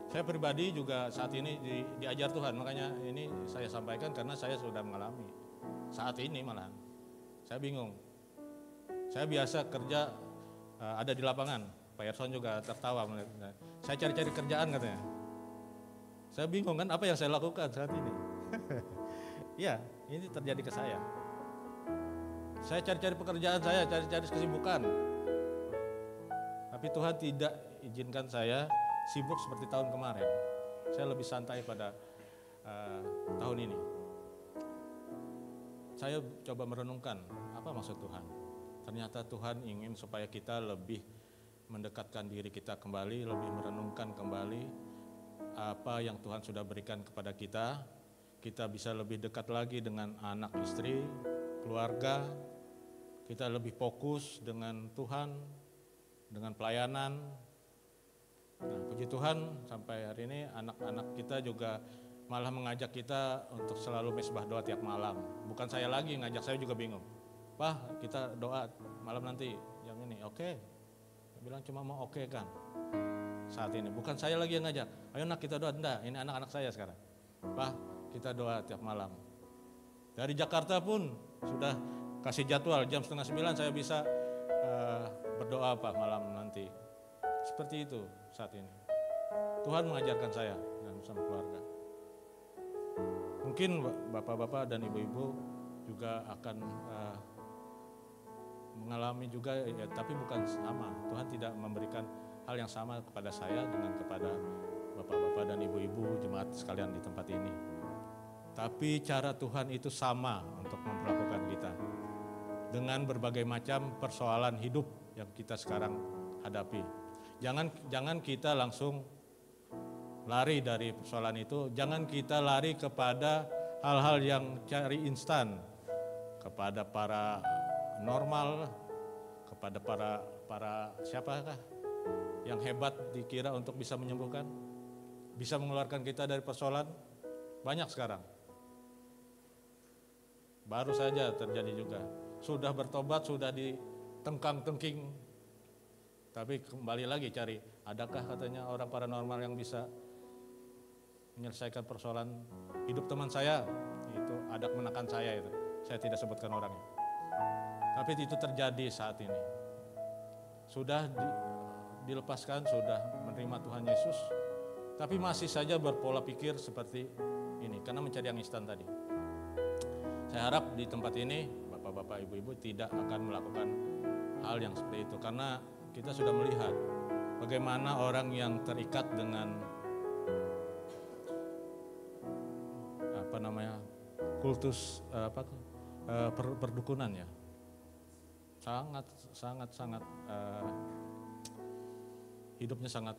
Saya pribadi juga saat ini diajar Tuhan, makanya ini saya sampaikan karena saya sudah mengalami. Saat ini malahan, saya bingung. Saya biasa kerja ada di lapangan, Pak Yerson juga tertawa. Saya cari-cari kerjaan katanya. Saya bingung kan apa yang saya lakukan saat ini. Ya, ini terjadi ke saya. Saya cari-cari pekerjaan saya, cari-cari kesibukan. Tapi Tuhan tidak izinkan saya sibuk seperti tahun kemarin. Saya lebih santai pada tahun ini. Saya coba merenungkan apa maksud Tuhan. Ternyata Tuhan ingin supaya kita lebih mendekatkan diri kita kembali, lebih merenungkan kembali apa yang Tuhan sudah berikan kepada kita. Kita bisa lebih dekat lagi dengan anak istri, keluarga. Kita lebih fokus dengan Tuhan, dengan pelayanan. Nah, puji Tuhan sampai hari ini anak-anak kita juga malah mengajak kita untuk selalu mesbah doa tiap malam. Bukan saya lagi yang ngajak, saya juga bingung. Pak, kita doa malam nanti jam ini, oke. Saya bilang cuma mau oke kan saat ini. Bukan saya lagi yang ngajak, ayo nak kita doa. Enggak, ini anak-anak saya sekarang. Pak, kita doa tiap malam. Dari Jakarta pun sudah kasih jadwal jam 8:30 saya bisa berdoa Pak malam nanti. Seperti itu saat ini. Tuhan mengajarkan saya dan bersama keluarga. Mungkin bapak-bapak dan ibu-ibu juga akan mengalami juga, ya, tapi bukan sama. Tuhan tidak memberikan hal yang sama kepada saya dengan kepada bapak-bapak dan ibu-ibu jemaat sekalian di tempat ini. Tapi cara Tuhan itu sama untuk memperlakukan kita dengan berbagai macam persoalan hidup yang kita sekarang hadapi. Jangan kita langsung lari dari persoalan itu, jangan kita lari kepada hal-hal yang cari instan, kepada para normal, kepada para siapakah yang hebat dikira untuk bisa menyembuhkan, bisa mengeluarkan kita dari persoalan. Banyak sekarang. Baru saja terjadi juga. Sudah bertobat, sudah ditengkang-tengking, tapi kembali lagi cari, adakah katanya orang paranormal yang bisa menyelesaikan persoalan hidup teman saya? Itu ada menekan saya itu. Saya tidak sebutkan orangnya. Tapi itu terjadi saat ini. Sudah dilepaskan, sudah menerima Tuhan Yesus, tapi masih saja berpola pikir seperti ini karena mencari yang instan tadi. Saya harap di tempat ini bapak-bapak, ibu-ibu tidak akan melakukan hal yang seperti itu, karena kita sudah melihat bagaimana orang yang terikat dengan kultus perdukunan ya, sangat hidupnya sangat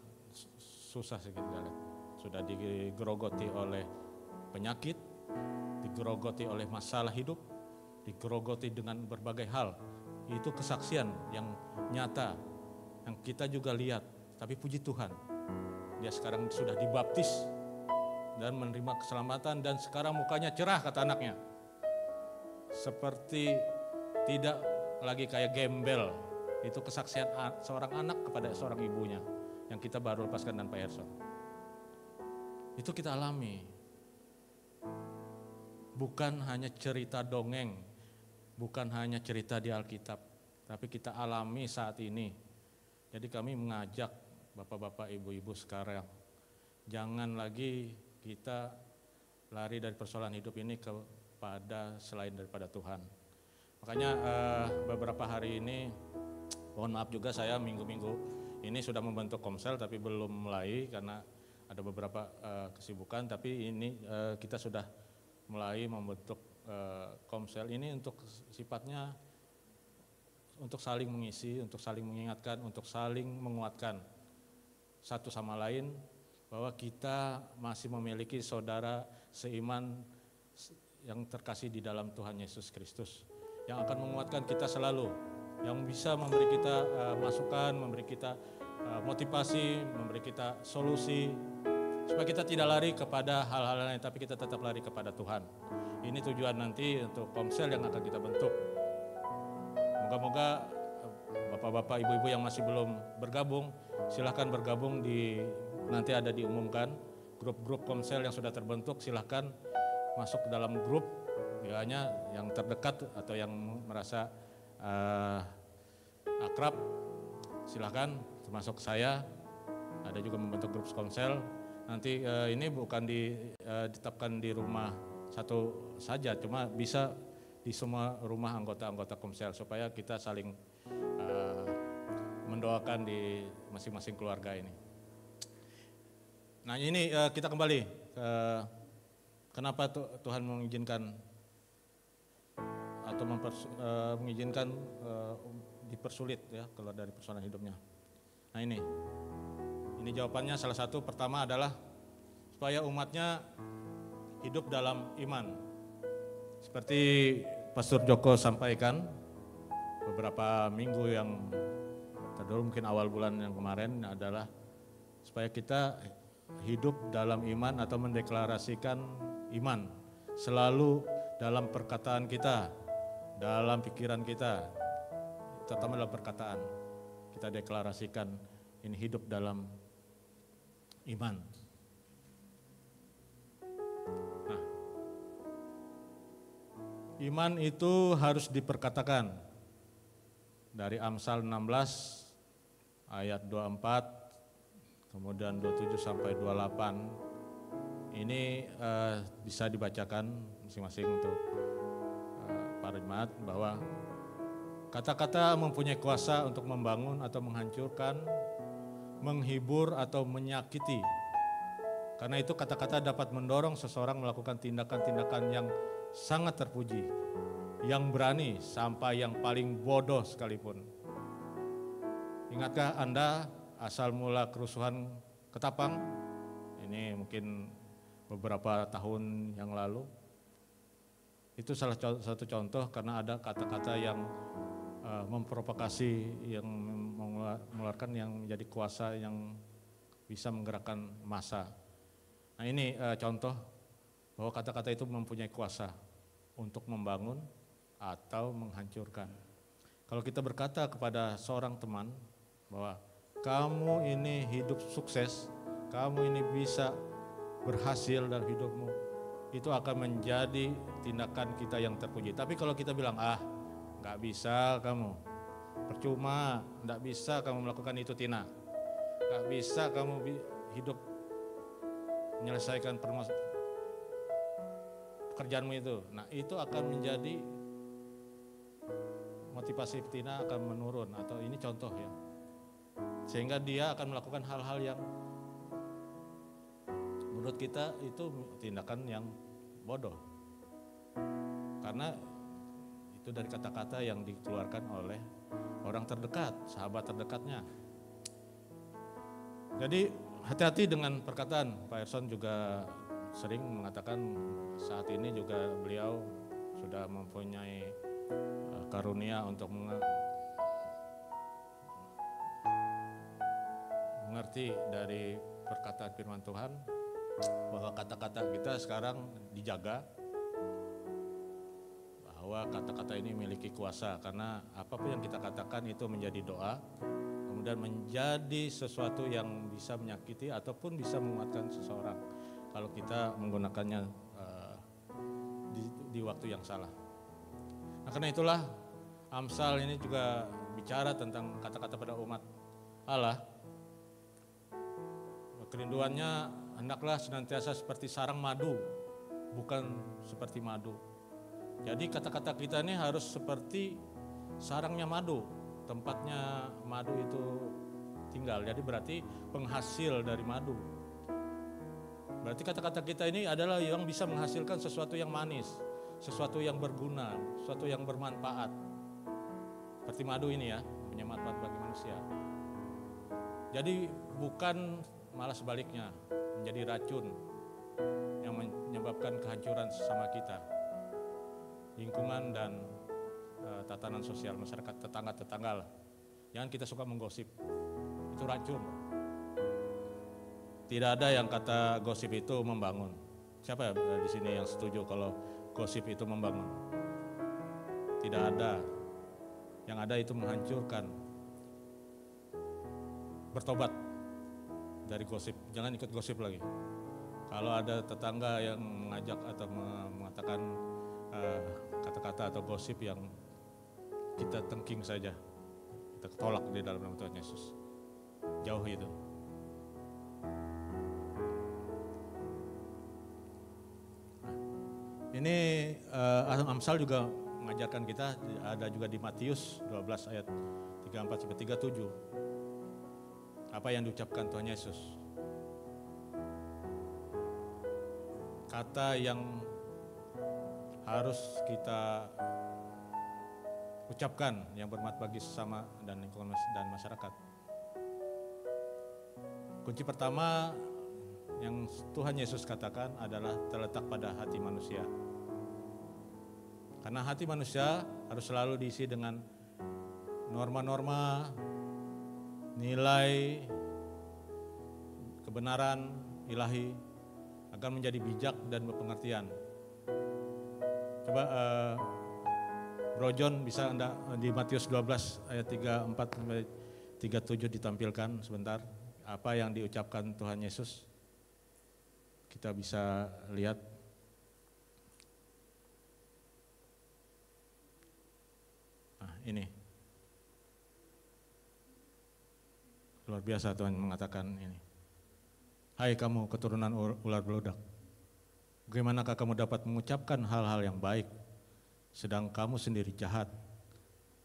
susah sih kita lihat. sudah digerogoti oleh penyakit, digerogoti oleh masalah hidup, digerogoti dengan berbagai hal. Itu kesaksian yang nyata, yang kita juga lihat. Tapi puji Tuhan, dia sekarang sudah dibaptis dan menerima keselamatan, dan sekarang mukanya cerah, kata anaknya. Seperti tidak lagi kayak gembel. Itu kesaksian seorang anak kepada seorang ibunya yang kita baru lepaskan dan Pak Erson. Itu kita alami. Bukan hanya cerita dongeng, bukan hanya cerita di Alkitab, tapi kita alami saat ini. Jadi kami mengajak bapak-bapak, ibu-ibu sekarang, jangan lagi kita lari dari persoalan hidup ini kepada selain daripada Tuhan. Makanya beberapa hari ini, mohon maaf juga saya minggu-minggu ini sudah membentuk komsel tapi belum mulai karena ada beberapa kesibukan. Tapi ini kita sudah mulai membentuk komsel ini untuk sifatnya untuk saling mengisi, untuk saling mengingatkan, untuk saling menguatkan satu sama lain bahwa kita masih memiliki saudara seiman yang terkasih di dalam Tuhan Yesus Kristus, yang akan menguatkan kita selalu, yang bisa memberi kita masukan, memberi kita motivasi, memberi kita solusi, supaya kita tidak lari kepada hal-hal lain, tapi kita tetap lari kepada Tuhan. Ini tujuan nanti untuk komsel yang akan kita bentuk. Moga-moga bapak-bapak, ibu-ibu yang masih belum bergabung, silahkan bergabung nanti ada diumumkan grup-grup komsel yang sudah terbentuk. Silahkan masuk ke dalam grup, hanya yang terdekat atau yang merasa akrab, silahkan, termasuk saya. Ada juga membentuk grup komsel. Nanti ini bukan ditetapkan di rumah satu saja, cuma bisa di semua rumah anggota-anggota komsel supaya kita saling mendoakan di masing-masing keluarga ini. Nah ini kita kembali kenapa Tuhan mengizinkan atau mengizinkan dipersulit ya keluar dari persoalan hidupnya. Nah ini jawabannya salah satu pertama adalah supaya umatnya hidup dalam iman. Seperti Pastor Joko sampaikan beberapa minggu yang terdahulu, mungkin awal bulan yang kemarin, adalah supaya kita hidup dalam iman atau mendeklarasikan iman selalu dalam perkataan kita, dalam pikiran kita, terutama dalam perkataan. Kita deklarasikan ini hidup dalam iman. Nah, iman itu harus diperkatakan. Dari Amsal 16 ayat 24, kemudian 27 sampai 28. Ini bisa dibacakan masing-masing untuk para jemaat, bahwa kata-kata mempunyai kuasa untuk membangun atau menghancurkan, menghibur atau menyakiti. Karena itu kata-kata dapat mendorong seseorang melakukan tindakan-tindakan yang sangat terpuji, yang berani sampai yang paling bodoh sekalipun. Ingatkah Anda asal mula kerusuhan Ketapang? Ini mungkin beberapa tahun yang lalu. Itu salah satu contoh karena ada kata-kata yang memprovokasi, yang mengeluarkan, yang menjadi kuasa yang bisa menggerakkan massa. Nah ini contoh bahwa kata-kata itu mempunyai kuasa untuk membangun atau menghancurkan. Kalau kita berkata kepada seorang teman bahwa kamu ini hidup sukses, kamu ini bisa berhasil dalam hidupmu, itu akan menjadi tindakan kita yang terpuji. Tapi kalau kita bilang, gak bisa kamu, percuma, gak bisa kamu melakukan itu Tina, gak bisa kamu hidup menyelesaikan pekerjaanmu itu. Nah itu akan menjadi motivasi Tina akan menurun, atau ini contoh ya. Sehingga dia akan melakukan hal-hal yang menurut kita itu tindakan yang bodoh. Karena itu dari kata-kata yang dikeluarkan oleh orang terdekat, sahabat terdekatnya. Jadi hati-hati dengan perkataan. Pak Erson juga sering mengatakan saat ini juga beliau sudah mempunyai karunia untuk mengerti dari perkataan firman Tuhan, bahwa kata-kata kita sekarang dijaga, bahwa kata-kata ini memiliki kuasa, karena apapun yang kita katakan itu menjadi doa, kemudian menjadi sesuatu yang bisa menyakiti ataupun bisa menguatkan seseorang kalau kita menggunakannya di waktu yang salah. Nah, karena itulah Amsal ini juga bicara tentang kata-kata pada umat Allah. Kerinduannya hendaklah senantiasa seperti sarang madu, bukan seperti madu. Jadi kata-kata kita ini harus seperti sarangnya madu, tempatnya madu itu tinggal. Jadi berarti penghasil dari madu. Berarti kata-kata kita ini adalah yang bisa menghasilkan sesuatu yang manis, sesuatu yang berguna, sesuatu yang bermanfaat. Seperti madu ini ya, punya manfaat bagi manusia. Jadi bukan malah sebaliknya, menjadi racun yang menyebabkan kehancuran sesama kita, lingkungan dan tatanan sosial masyarakat, tetangga-tetangga lah. Jangan kita suka menggosip, itu racun. Tidak ada yang kata gosip itu membangun. Siapa di sini yang setuju kalau gosip itu membangun? Tidak ada. Yang ada itu menghancurkan. Bertobat dari gosip, jangan ikut gosip lagi. Kalau ada tetangga yang mengajak atau mengatakan kata-kata atau gosip yang kita tengking saja, kita tolak di dalam nama Tuhan Yesus. Jauh itu. Ini Amsal juga mengajarkan kita, ada juga di Matius 12 ayat 34 sampai 37. Apa yang diucapkan Tuhan Yesus? Kata yang harus kita ucapkan yang bermanfaat bagi sesama dan lingkungan dan masyarakat. Kunci pertama yang Tuhan Yesus katakan adalah terletak pada hati manusia. Karena hati manusia harus selalu diisi dengan norma-norma, nilai, kebenaran ilahi agar menjadi bijak dan berpengertian. Coba Bro John bisa Anda di Matius 12 ayat 34 sampai 37 ditampilkan sebentar. Apa yang diucapkan Tuhan Yesus? Kita bisa lihat. Nah, ini. Luar biasa Tuhan mengatakan ini. Hai kamu keturunan ular beludak. Bagaimanakah kamu dapat mengucapkan hal-hal yang baik, sedang kamu sendiri jahat?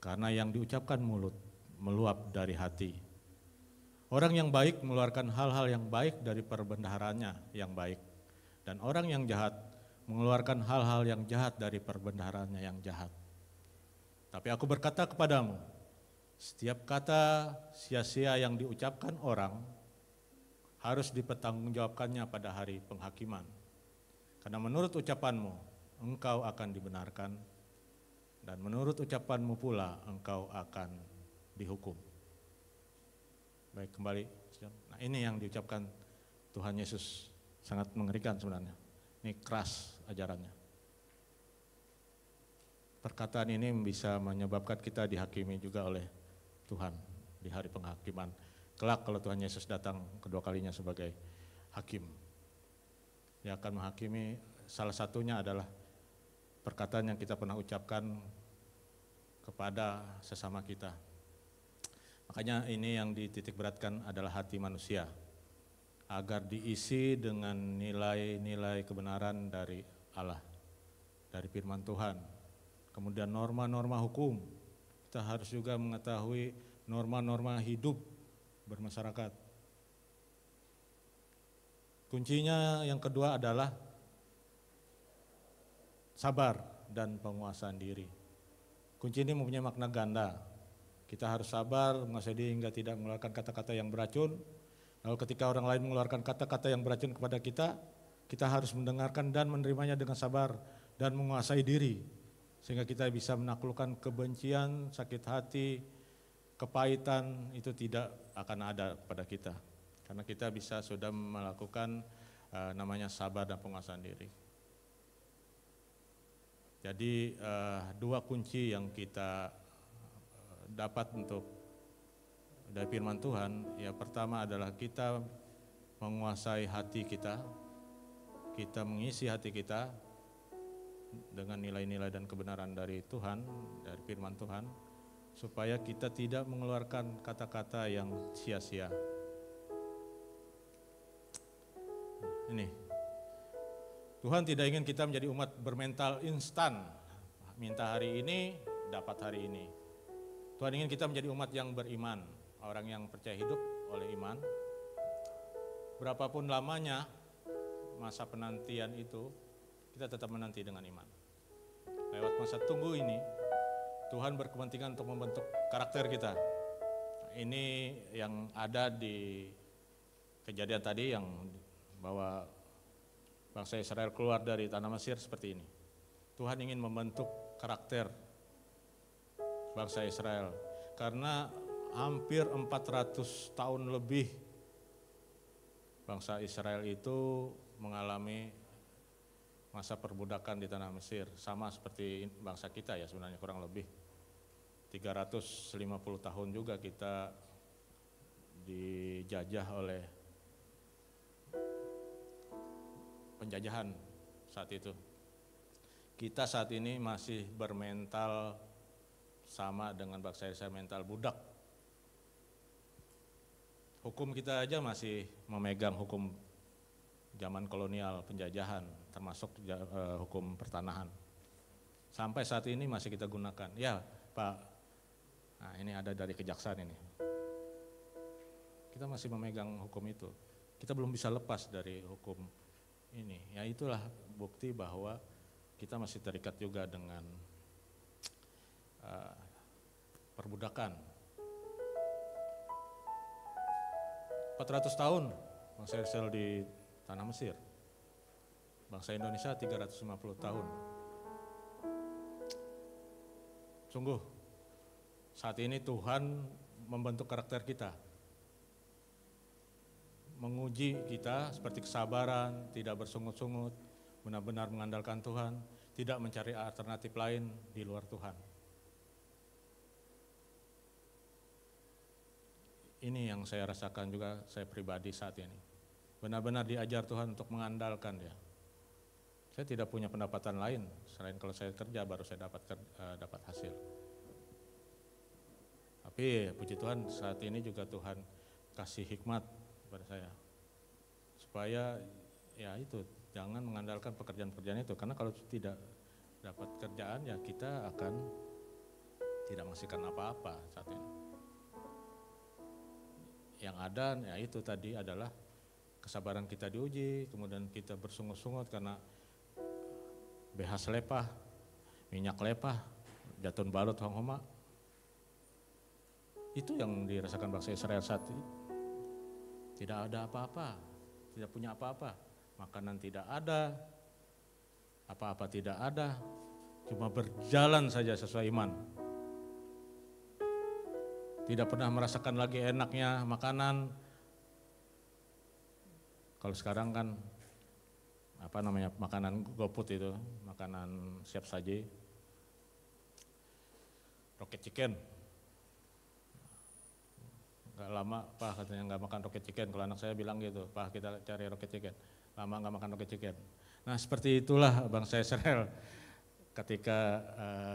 Karena yang diucapkan mulut meluap dari hati. Orang yang baik mengeluarkan hal-hal yang baik dari perbendaharanya yang baik. Dan orang yang jahat mengeluarkan hal-hal yang jahat dari perbendaharanya yang jahat. Tapi aku berkata kepadamu, setiap kata sia-sia yang diucapkan orang harus dipertanggungjawabkannya pada hari penghakiman. Karena menurut ucapanmu, engkau akan dibenarkan, dan menurut ucapanmu pula engkau akan dihukum. Baik, kembali. Nah, ini yang diucapkan Tuhan Yesus, sangat mengerikan sebenarnya. Ini keras ajarannya. Perkataan ini bisa menyebabkan kita dihakimi juga oleh Tuhan di hari penghakiman. Kelak kalau Tuhan Yesus datang kedua kalinya sebagai hakim. Dia akan menghakimi, salah satunya adalah perkataan yang kita pernah ucapkan kepada sesama kita. Makanya ini yang dititik beratkan adalah hati manusia, agar diisi dengan nilai-nilai kebenaran dari Allah, dari firman Tuhan. Kemudian norma-norma hukum, kita harus juga mengetahui norma-norma hidup bermasyarakat. Kuncinya yang kedua adalah sabar dan penguasaan diri. Kunci ini mempunyai makna ganda. Kita harus sabar, menguasai diri hingga tidak mengeluarkan kata-kata yang beracun, Lalu ketika orang lain mengeluarkan kata-kata yang beracun kepada kita, kita harus mendengarkan dan menerimanya dengan sabar dan menguasai diri. Sehingga kita bisa menaklukkan kebencian, sakit hati, kepahitan, itu tidak akan ada pada kita. Karena kita bisa sudah melakukan namanya sabar dan penguasaan diri. Jadi dua kunci yang kita dapat untuk dari firman Tuhan, ya pertama adalah kita menguasai hati kita mengisi hati kita dengan nilai-nilai dan kebenaran dari Tuhan, dari firman Tuhan, supaya kita tidak mengeluarkan kata-kata yang sia-sia. Ini, Tuhan tidak ingin kita menjadi umat bermental instan, minta hari ini, dapat hari ini. Tuhan ingin kita menjadi umat yang beriman, orang yang percaya hidup oleh iman. Berapapun lamanya masa penantian itu, kita tetap menanti dengan iman. Lewat masa tunggu ini, Tuhan berkepentingan untuk membentuk karakter kita. Ini yang ada di kejadian tadi yang bahwa bangsa Israel keluar dari tanah Mesir seperti ini. Tuhan ingin membentuk karakter bangsa Israel karena hampir 400 tahun lebih bangsa Israel itu mengalami masa perbudakan di tanah Mesir, sama seperti bangsa kita ya sebenarnya kurang lebih 350 tahun juga kita dijajah oleh penjajahan saat itu. Kita saat ini masih bermental sama dengan bangsa Israel, mental budak. Hukum kita aja masih memegang hukum zaman kolonial penjajahan, termasuk hukum pertanahan. Sampai saat ini masih kita gunakan. Ya Pak, nah ini ada dari kejaksaan ini. Kita masih memegang hukum itu. Kita belum bisa lepas dari hukum ini. Ya itulah bukti bahwa kita masih terikat juga dengan perbudakan. 400 tahun bangsa Israel di tanah Mesir. Bangsa Indonesia 350 tahun. Sungguh, saat ini Tuhan membentuk karakter kita. Menguji kita seperti kesabaran, tidak bersungut-sungut, benar-benar mengandalkan Tuhan, tidak mencari alternatif lain di luar Tuhan. Ini yang saya rasakan juga saya pribadi saat ini. Benar-benar diajar Tuhan untuk mengandalkan Dia. Saya tidak punya pendapatan lain selain kalau saya kerja baru saya dapat hasil. Tapi puji Tuhan saat ini juga Tuhan kasih hikmat kepada saya supaya ya itu jangan mengandalkan pekerjaan-pekerjaan itu, karena kalau tidak dapat kerjaan ya kita akan tidak menghasilkan apa-apa saat ini. Yang ada ya itu tadi adalah kesabaran kita diuji, kemudian kita bersungut-sungut karena BH selepah, minyak lepah, jatun balut hong-homa. Itu yang dirasakan bangsa Israel saat ini. Tidak ada apa-apa, tidak punya apa-apa, makanan tidak ada, apa-apa tidak ada, cuma berjalan saja sesuai iman. Tidak pernah merasakan lagi enaknya makanan. Kalau sekarang kan makanan GoFood itu, makanan siap saji, rocket chicken. Gak lama Pak katanya nggak makan rocket chicken, kalau anak saya bilang gitu, Pak kita cari rocket chicken, lama nggak makan rocket chicken. Nah seperti itulah bangsa Israel ketika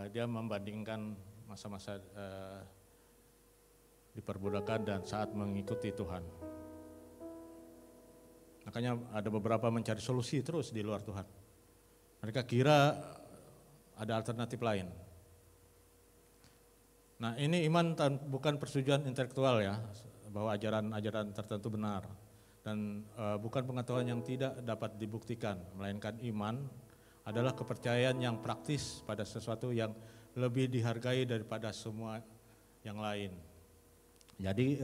dia membandingkan masa-masa diperbudakan dan saat mengikuti Tuhan. Makanya ada beberapa mencari solusi terus di luar Tuhan. Mereka kira ada alternatif lain. Nah ini iman bukan persetujuan intelektual ya, bahwa ajaran-ajaran tertentu benar. Dan bukan pengetahuan yang tidak dapat dibuktikan, melainkan iman adalah kepercayaan yang praktis pada sesuatu yang lebih dihargai daripada semua yang lain. Jadi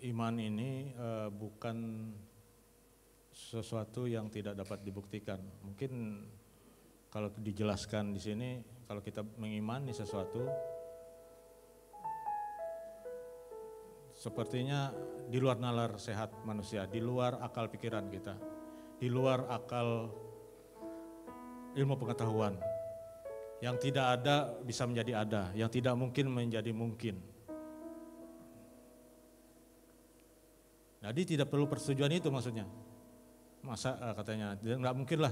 iman ini bukan sesuatu yang tidak dapat dibuktikan. Mungkin kalau dijelaskan di sini, kalau kita mengimani sesuatu, sepertinya di luar nalar sehat manusia, di luar akal pikiran kita, di luar akal ilmu pengetahuan. Yang tidak ada bisa menjadi ada, yang tidak mungkin menjadi mungkin. Jadi tidak perlu persetujuan itu maksudnya. Masa katanya, nggak mungkin lah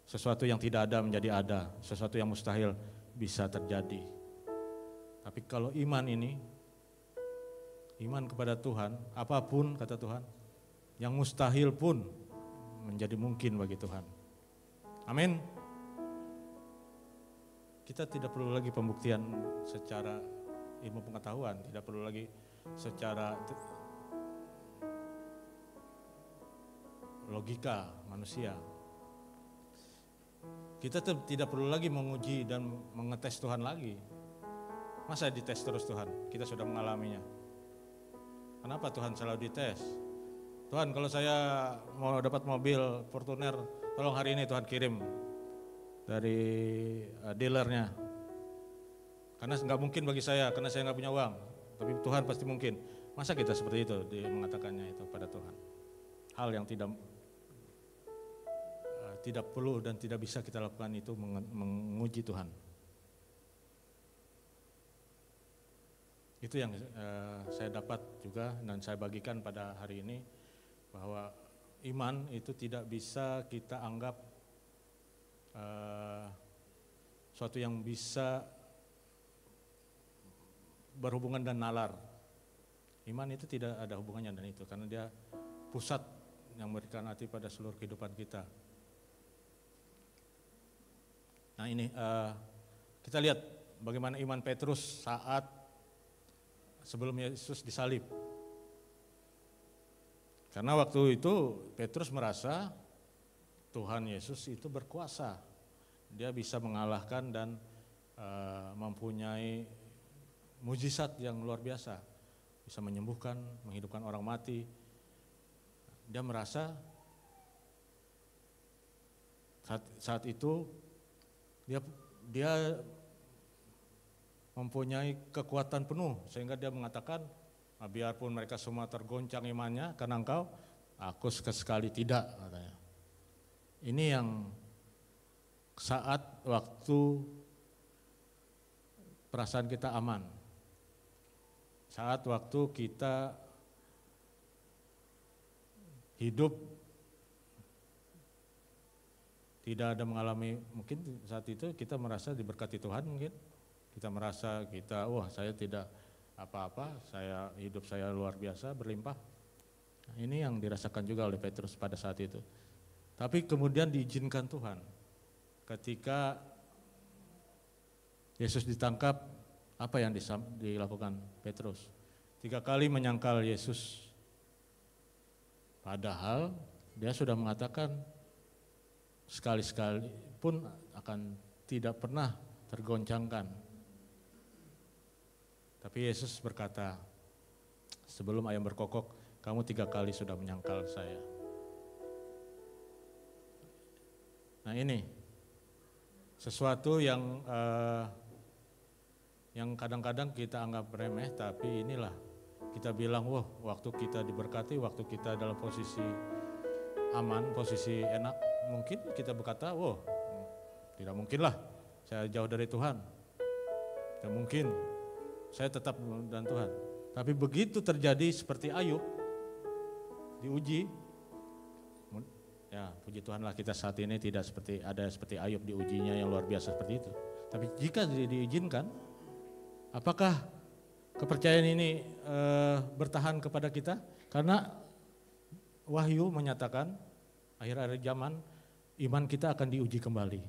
sesuatu yang tidak ada menjadi ada, sesuatu yang mustahil bisa terjadi. Tapi kalau iman ini, iman kepada Tuhan, apapun kata Tuhan, yang mustahil pun menjadi mungkin bagi Tuhan. Amin. Kita tidak perlu lagi pembuktian secara ilmu pengetahuan, tidak perlu lagi secara logika manusia. Kita tidak perlu lagi menguji dan mengetes Tuhan lagi. Masa dites terus Tuhan? Kita sudah mengalaminya. Kenapa Tuhan selalu dites? Tuhan, kalau saya mau dapat mobil Fortuner, tolong hari ini Tuhan kirim dari dealernya. Karena nggak mungkin bagi saya, karena saya nggak punya uang. Tapi Tuhan pasti mungkin. Masa kita seperti itu, dia mengatakannya itu pada Tuhan. Hal yang tidak perlu dan tidak bisa kita lakukan itu menguji Tuhan. Itu yang saya dapat juga dan saya bagikan pada hari ini, bahwa iman itu tidak bisa kita anggap suatu yang bisa berhubungan dan nalar. Iman itu tidak ada hubungannya dengan itu, karena dia pusat yang memberikan arti pada seluruh kehidupan kita. Nah ini kita lihat bagaimana iman Petrus saat sebelum Yesus disalib. Karena waktu itu Petrus merasa Tuhan Yesus itu berkuasa. Dia bisa mengalahkan dan mempunyai mujizat yang luar biasa. Bisa menyembuhkan, menghidupkan orang mati. Dia merasa saat itu dia mempunyai kekuatan penuh, sehingga dia mengatakan, biarpun mereka semua tergoncang imannya karena engkau, aku sekali tidak, katanya. Ini yang saat waktu perasaan kita aman, saat waktu kita hidup tidak ada mengalami, mungkin saat itu kita merasa diberkati Tuhan, mungkin kita merasa wah saya tidak apa-apa, hidup saya luar biasa, berlimpah. Nah, ini yang dirasakan juga oleh Petrus pada saat itu. Tapi kemudian diizinkan Tuhan, ketika Yesus ditangkap, apa yang dilakukan Petrus? 3 kali menyangkal Yesus, padahal dia sudah mengatakan sekali-sekali pun akan tidak pernah tergoncangkan. Tapi Yesus berkata, sebelum ayam berkokok, kamu 3 kali sudah menyangkal saya. Nah ini, sesuatu yang kadang-kadang kita anggap remeh, tapi inilah kita bilang, wah waktu kita diberkati, waktu kita dalam posisi aman, posisi enak, mungkin kita berkata, wah tidak mungkin lah saya jauh dari Tuhan, tidak mungkin saya tetap dan Tuhan. Tapi begitu terjadi seperti Ayub diuji, ya puji Tuhan lah kita saat ini tidak seperti Ayub diujinya yang luar biasa seperti itu. Tapi jika diizinkan, apakah kepercayaan ini bertahan kepada kita? Karena Wahyu menyatakan akhir-akhir zaman iman kita akan diuji kembali.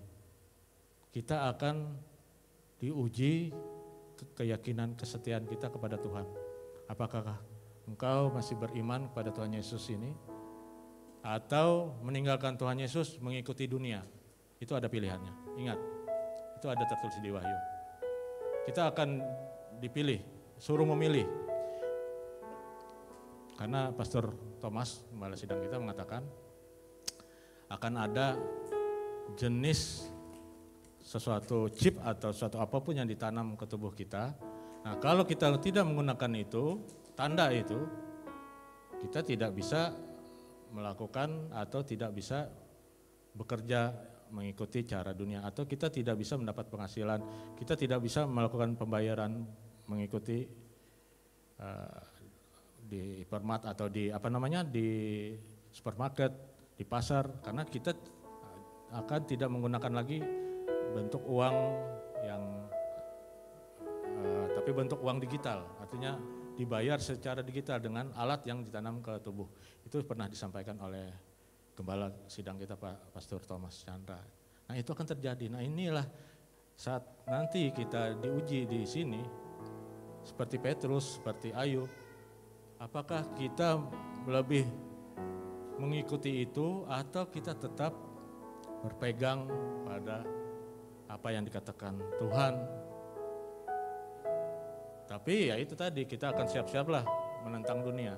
Kita akan diuji keyakinan, kesetiaan kita kepada Tuhan. Apakah engkau masih beriman kepada Tuhan Yesus ini? Atau meninggalkan Tuhan Yesus mengikuti dunia? Itu ada pilihannya. Ingat, itu ada tertulis di Wahyu. Kita akan dipilih, suruh memilih. Karena Pastor Thomas, Gembala Sidang kita mengatakan akan ada jenis sesuatu chip atau sesuatu apapun yang ditanam ke tubuh kita. Nah, kalau kita tidak menggunakan itu, tanda itu, kita tidak bisa melakukan atau tidak bisa bekerja mengikuti cara dunia, atau kita tidak bisa mendapat penghasilan, kita tidak bisa melakukan pembayaran mengikuti di hipermart atau di di supermarket, di pasar, karena kita akan tidak menggunakan lagi bentuk uang yang tapi bentuk uang digital, artinya dibayar secara digital dengan alat yang ditanam ke tubuh. Itu pernah disampaikan oleh Gembala Sidang kita Pak Pastor Thomas Chandra. Nah, itu akan terjadi. Nah, inilah saat nanti kita diuji di sini seperti Petrus, seperti Ayub. Apakah kita lebih mengikuti itu atau kita tetap berpegang pada apa yang dikatakan Tuhan? Tapi ya itu tadi, kita akan siap-siaplah menentang dunia.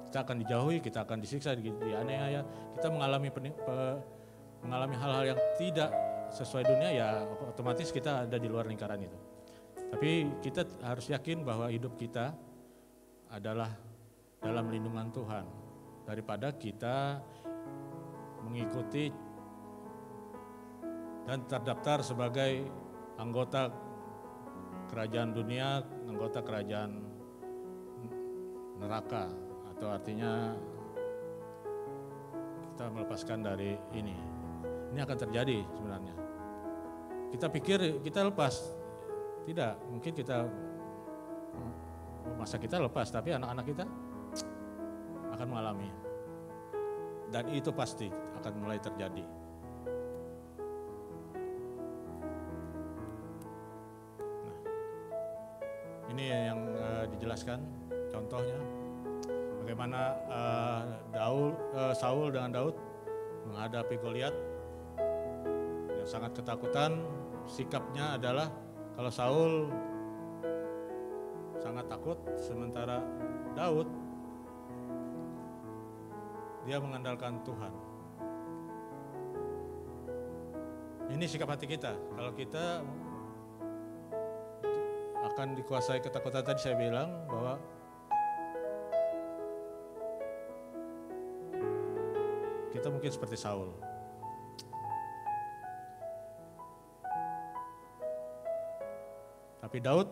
Kita akan dijauhi, kita akan disiksa, dianiaya, kita mengalami hal-hal yang tidak sesuai dunia, ya otomatis kita ada di luar lingkaran itu. Tapi kita harus yakin bahwa hidup kita adalah dalam lindungan Tuhan, daripada kita mengikuti dan terdaftar sebagai anggota kerajaan dunia, anggota kerajaan neraka, atau artinya kita melepaskan dari ini. Ini akan terjadi sebenarnya. Kita pikir kita lepas, tidak, mungkin masa kita lepas, tapi anak-anak kita akan mengalami. Dan itu pasti akan mulai terjadi. Nah, ini yang dijelaskan contohnya bagaimana Saul dengan Daud menghadapi Goliat yang sangat ketakutan. Sikapnya adalah kalau Saul sangat takut, sementara Daud dia mengandalkan Tuhan. Ini sikap hati kita. Kalau kita akan dikuasai ketakutan, tadi saya bilang bahwa kita mungkin seperti Saul. Tapi Daud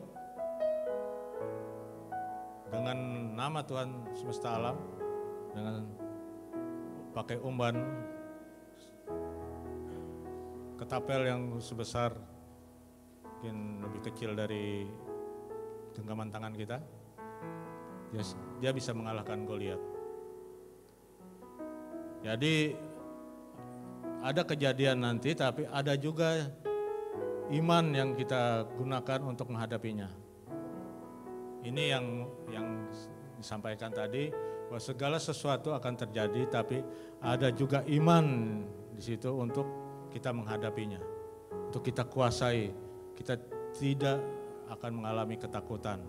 dengan nama Tuhan semesta alam, dengan pakai umban ketapel yang sebesar mungkin lebih kecil dari genggaman tangan kita, dia bisa mengalahkan Goliat. Jadi ada kejadian nanti, tapi ada juga iman yang kita gunakan untuk menghadapinya. Ini yang disampaikan tadi, bahwa segala sesuatu akan terjadi, tapi ada juga iman di situ untuk kita menghadapinya, untuk kita kuasai. Kita tidak akan mengalami ketakutan.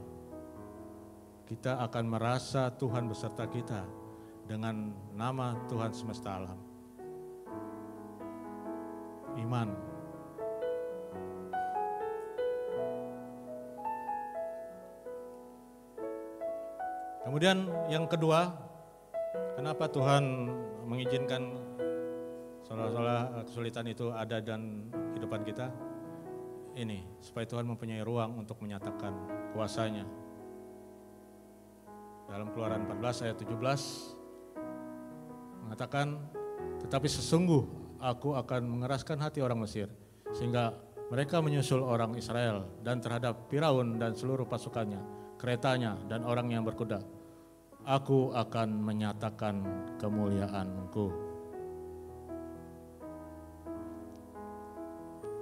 Kita akan merasa Tuhan beserta kita dengan nama Tuhan semesta alam. Iman. Kemudian yang kedua, kenapa Tuhan mengizinkan seolah-olah kesulitan itu ada dan kehidupan kita? Ini, supaya Tuhan mempunyai ruang untuk menyatakan kuasanya. Dalam Keluaran 14 ayat 17 mengatakan, tetapi sesungguh aku akan mengeraskan hati orang Mesir, sehingga mereka menyusul orang Israel, dan terhadap Firaun dan seluruh pasukannya, keretanya dan orang yang berkuda, aku akan menyatakan kemuliaanku.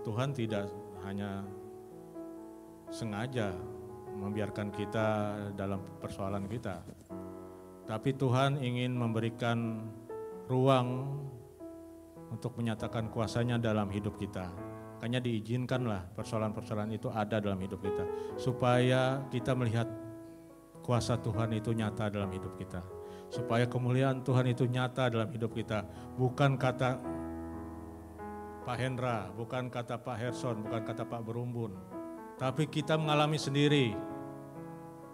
Tuhan tidak hanya sengaja membiarkan kita dalam persoalan kita, tapi Tuhan ingin memberikan ruang untuk menyatakan kuasanya dalam hidup kita. Makanya diizinkanlah persoalan-persoalan itu ada dalam hidup kita, supaya kita melihat kuasa Tuhan itu nyata dalam hidup kita. supaya kemuliaan Tuhan itu nyata dalam hidup kita. Bukan kata Pak Hendra, bukan kata Pak Herson, bukan kata Pak Berumbun, tapi kita mengalami sendiri.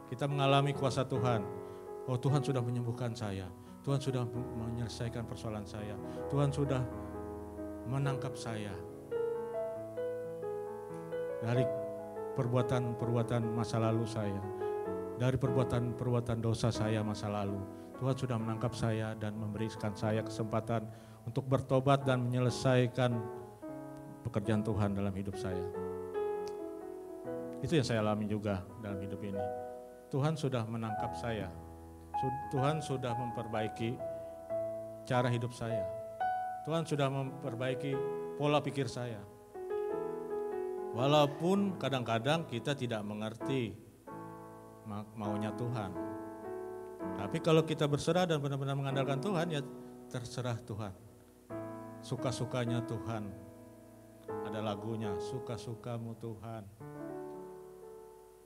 Kita mengalami kuasa Tuhan. Oh, Tuhan sudah menyembuhkan saya, Tuhan sudah menyelesaikan persoalan saya, Tuhan sudah menangkap saya dari perbuatan-perbuatan masa lalu saya, dari perbuatan-perbuatan dosa saya masa lalu. Tuhan sudah menangkap saya dan memberikan saya kesempatan untuk bertobat dan menyelesaikan pekerjaan Tuhan dalam hidup saya. Itu yang saya alami juga dalam hidup ini. Tuhan sudah menangkap saya, Tuhan sudah memperbaiki cara hidup saya, Tuhan sudah memperbaiki pola pikir saya. Walaupun kadang-kadang kita tidak mengerti maunya Tuhan. Tapi kalau kita berserah dan benar-benar mengandalkan Tuhan, ya terserah Tuhan. Suka-sukanya Tuhan. Ada lagunya, suka-sukamu Tuhan.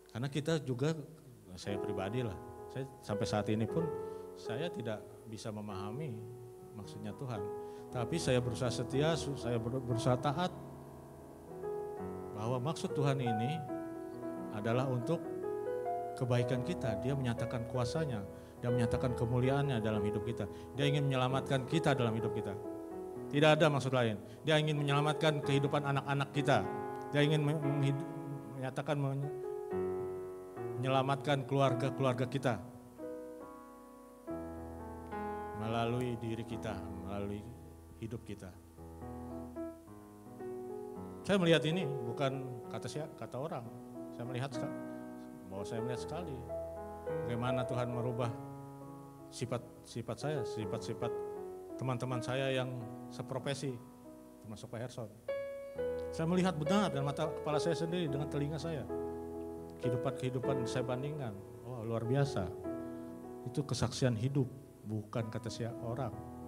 Karena kita juga, saya pribadi lah, saya sampai saat ini pun saya tidak bisa memahami maksudnya Tuhan. Tapi saya berusaha setia, saya berusaha taat. Bahwa maksud Tuhan ini adalah untuk kebaikan kita. Dia menyatakan kuasanya, dia menyatakan kemuliaannya dalam hidup kita. Dia ingin menyelamatkan kita dalam hidup kita. Tidak ada maksud lain. Dia ingin menyelamatkan kehidupan anak-anak kita. Dia ingin menyelamatkan keluarga-keluarga kita. Melalui diri kita, melalui hidup kita. Saya melihat ini bukan kata orang. Saya melihat sekali bagaimana Tuhan merubah sifat saya, sifat-sifat teman-teman saya yang seprofesi, termasuk Pak Herson. Saya melihat benar dengan mata kepala saya sendiri, dengan telinga saya. Kehidupan saya bandingkan, wah luar biasa. Itu kesaksian hidup, bukan kata orang.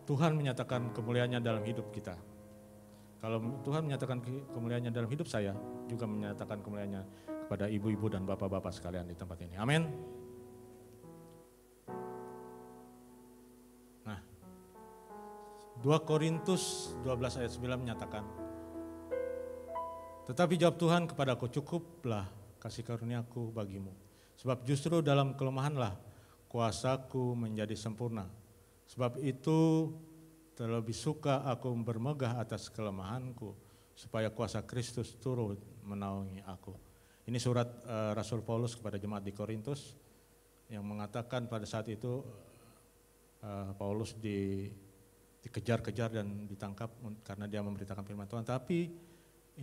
Tuhan menyatakan kemuliaannya dalam hidup kita. Kalau Tuhan menyatakan kemuliaannya dalam hidup saya, juga menyatakan kemuliaannya kepada ibu-ibu dan bapak-bapak sekalian di tempat ini. Amin. Nah, 2 Korintus 12 ayat 9 menyatakan, tetapi jawab Tuhan kepadaku, cukuplah kasih karuniaku bagimu. Sebab justru dalam kelemahanlah kuasaku menjadi sempurna. Sebab itu terlebih suka aku bermegah atas kelemahanku, supaya kuasa Kristus turut menaungi aku. Ini surat Rasul Paulus kepada jemaat di Korintus yang mengatakan pada saat itu Paulus dikejar-kejar dan ditangkap karena dia memberitakan firman Tuhan. Tapi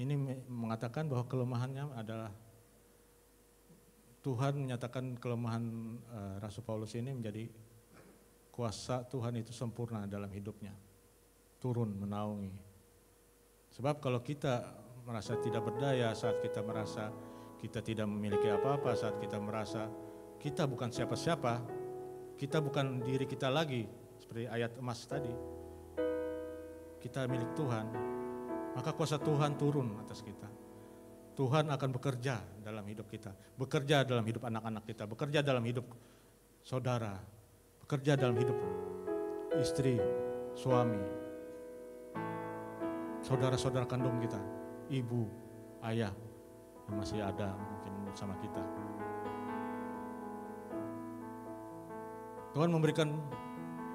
ini mengatakan bahwa kelemahannya adalah Tuhan menyatakan kelemahan Rasul Paulus ini menjadi kuasa Tuhan itu sempurna dalam hidupnya, turun menaungi. Sebab kalau kita merasa tidak berdaya, saat kita merasa kita tidak memiliki apa-apa, saat kita merasa kita bukan siapa-siapa, kita bukan diri kita lagi, seperti ayat emas tadi, kita milik Tuhan, maka kuasa Tuhan turun atas kita. Tuhan akan bekerja dalam hidup kita, bekerja dalam hidup anak-anak kita, bekerja dalam hidup saudara, bekerja dalam hidup istri, suami, saudara-saudara kandung kita, ibu, ayah yang masih ada mungkin bersama kita. Tuhan memberikan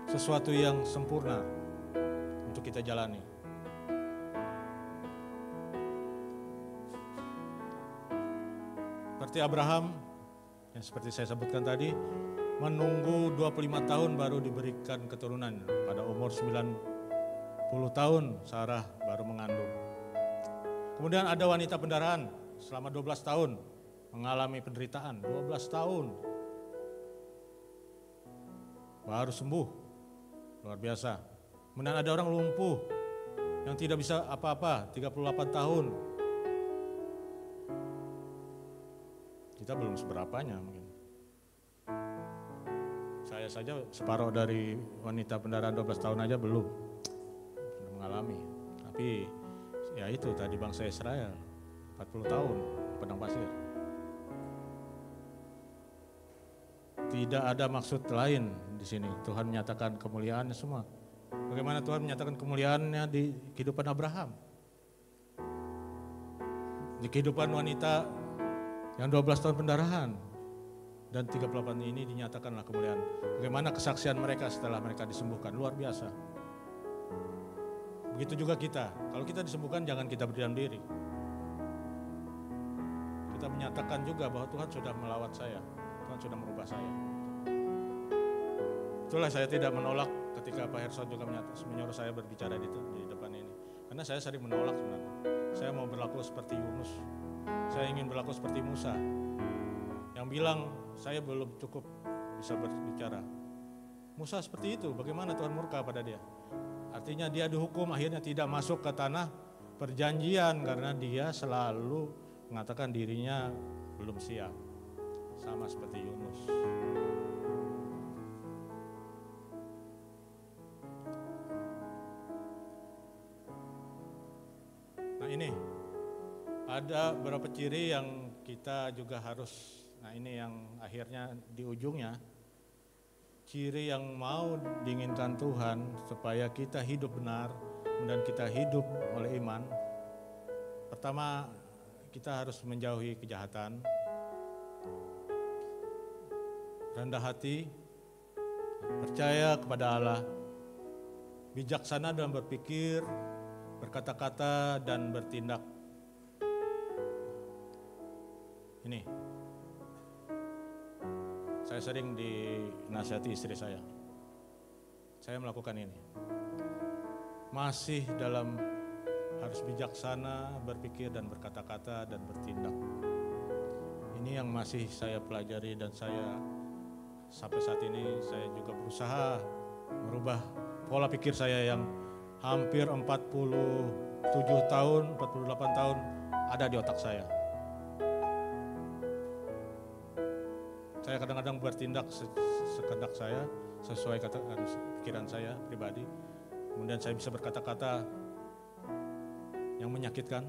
sesuatu yang sempurna untuk kita jalani. Seperti Abraham, yang seperti saya sebutkan tadi, menunggu 25 tahun baru diberikan keturunan. Pada umur 90 tahun Sarah baru mengandung. Kemudian ada wanita pendarahan selama 12 tahun mengalami penderitaan, 12 tahun baru sembuh, luar biasa. Kemudian ada orang lumpuh yang tidak bisa apa-apa, 38 tahun. Kita belum seberapanya mungkin. Saya saja separuh dari wanita pendarahan 12 tahun aja belum mengalami. Tapi ya itu tadi bangsa Israel 40 tahun padang pasir. Tidak ada maksud lain di sini. Tuhan menyatakan kemuliaannya semua. Bagaimana Tuhan menyatakan kemuliaannya di kehidupan Abraham? Di kehidupan wanita yang 12 tahun pendarahan. Dan 38 ini dinyatakanlah kemuliaan. Bagaimana kesaksian mereka setelah mereka disembuhkan, luar biasa. Begitu juga kita, kalau kita disembuhkan jangan kita berdiam diri. Kita menyatakan juga bahwa Tuhan sudah melawat saya, Tuhan sudah merubah saya. Itulah saya tidak menolak ketika Pak Herson juga menyuruh saya berbicara di depan ini. Karena saya sering menolak sebenarnya. Saya mau berlaku seperti Yunus, saya ingin berlaku seperti Musa. Yang bilang saya belum cukup bisa berbicara. Musa seperti itu, bagaimana Tuhan murka pada dia? Artinya dia dihukum akhirnya tidak masuk ke tanah perjanjian karena dia selalu mengatakan dirinya belum siap. Sama seperti Yunus. Nah ini ada beberapa ciri yang kita juga harus. Nah ini yang akhirnya di ujungnya, ciri yang mau diinginkan Tuhan supaya kita hidup benar dan kita hidup oleh iman. Pertama, kita harus menjauhi kejahatan, rendah hati, percaya kepada Allah, bijaksana dalam berpikir, berkata-kata dan bertindak. Ini. Saya sering dinasihati istri saya. Saya melakukan ini. Masih dalam harus bijaksana, berpikir dan berkata-kata dan bertindak. Ini yang masih saya pelajari dan saya sampai saat ini saya juga berusaha merubah pola pikir saya yang hampir 47 tahun, 48 tahun ada di otak saya. Saya kadang-kadang bertindak sekehendak saya, sesuai pikiran saya pribadi. Kemudian saya bisa berkata-kata yang menyakitkan.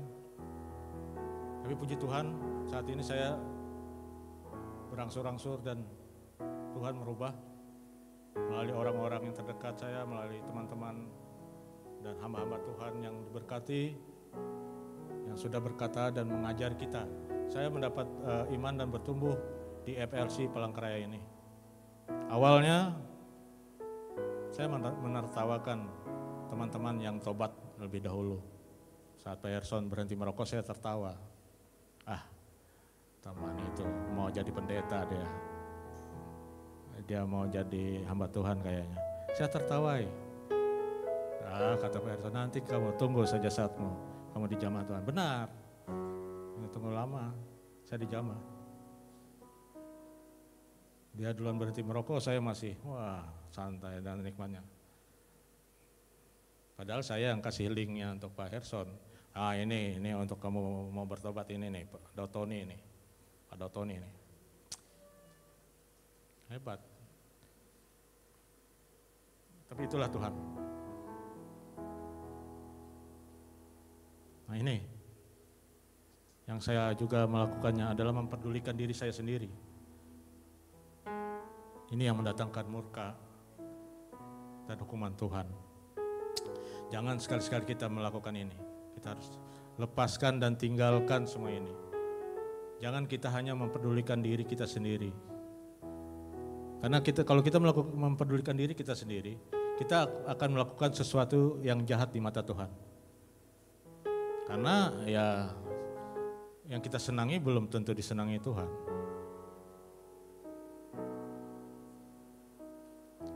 Tapi puji Tuhan, saat ini saya berangsur-angsur dan Tuhan merubah melalui orang-orang yang terdekat saya, melalui teman-teman dan hamba-hamba Tuhan yang diberkati, yang sudah berkata dan mengajar kita. Saya mendapat iman dan bertumbuh di FLC Palangkaraya ini. Awalnya saya menertawakan teman-teman yang tobat lebih dahulu. Saat Pak Herson berhenti merokok saya tertawa. Teman itu mau jadi pendeta dia. Dia mau jadi hamba Tuhan kayaknya. Saya tertawai. Kata Pak Herson, nanti kamu tunggu saja saatmu. Kamu di jamaah Tuhan. Benar. Tunggu lama, saya di jamaah. Dia duluan berhenti merokok, saya masih santai dan nikmatnya. Padahal saya yang kasih linknya untuk Pak Herson. Ini untuk kamu mau bertobat ini nih, Pak Dotoni ini. Pak Dotoni ini. Hebat. Tapi itulah Tuhan. Nah ini, yang saya juga melakukannya adalah memperdulikan diri saya sendiri. Ini yang mendatangkan murka dan hukuman Tuhan. Jangan sekali-sekali kita melakukan ini. Kita harus lepaskan dan tinggalkan semua ini. Jangan kita hanya memperdulikan diri kita sendiri. Karena kalau kita memperdulikan diri kita sendiri, kita akan melakukan sesuatu yang jahat di mata Tuhan. Karena ya yang kita senangi belum tentu disenangi Tuhan.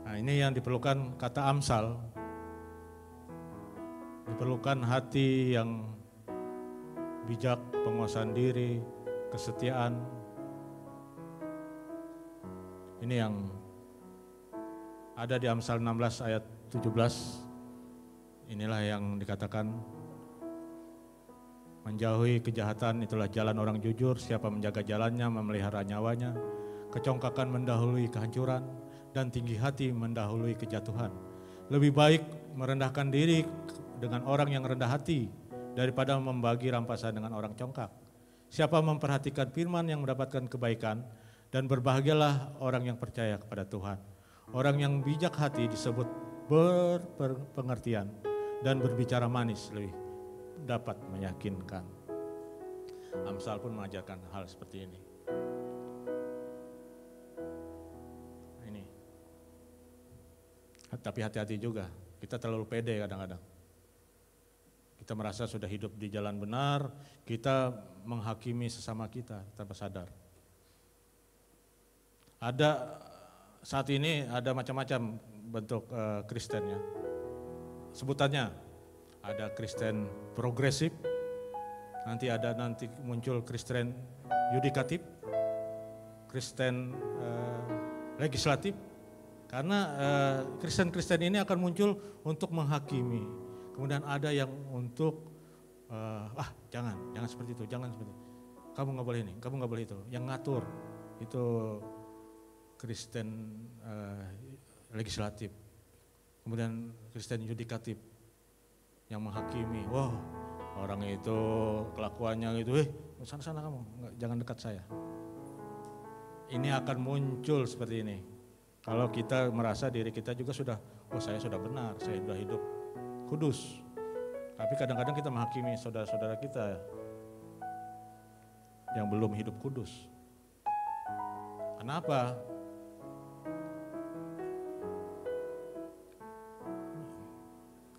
Nah ini yang diperlukan kata Amsal, diperlukan hati yang bijak, penguasaan diri, kesetiaan. Ini yang ada di Amsal 16 ayat 17. Inilah yang dikatakan, menjauhi kejahatan itulah jalan orang jujur, siapa menjaga jalannya memelihara nyawanya. Kecongkakan mendahului kehancuran dan tinggi hati mendahului kejatuhan. Lebih baik merendahkan diri dengan orang yang rendah hati daripada membagi rampasan dengan orang congkak. Siapa memperhatikan firman yang mendapatkan kebaikan Dan berbahagialah orang yang percaya kepada Tuhan. Orang yang bijak hati disebut berpengertian dan berbicara manis lebih dapat meyakinkan. Amsal pun mengajarkan hal seperti ini. Ini. Tapi hati-hati juga, kita terlalu pede kadang-kadang. Kita merasa sudah hidup di jalan benar, kita menghakimi sesama kita tanpa sadar. Saat ini ada macam-macam bentuk Kristen ya. Sebutannya ada Kristen progresif, nanti muncul Kristen yudikatif, Kristen legislatif. Karena Kristen-Kristen ini akan muncul untuk menghakimi. Kemudian ada yang untuk jangan seperti itu, jangan seperti itu. Kamu nggak boleh ini, kamu nggak boleh itu. Yang ngatur itu Kristen legislatif. Kemudian Kristen yudikatif yang menghakimi. Wah, orang itu kelakuannya itu, sana kamu, jangan dekat saya. Ini akan muncul seperti ini. Kalau kita merasa diri kita juga saya sudah benar, saya sudah hidup kudus. Tapi kadang-kadang kita menghakimi saudara-saudara kita yang belum hidup kudus. Kenapa?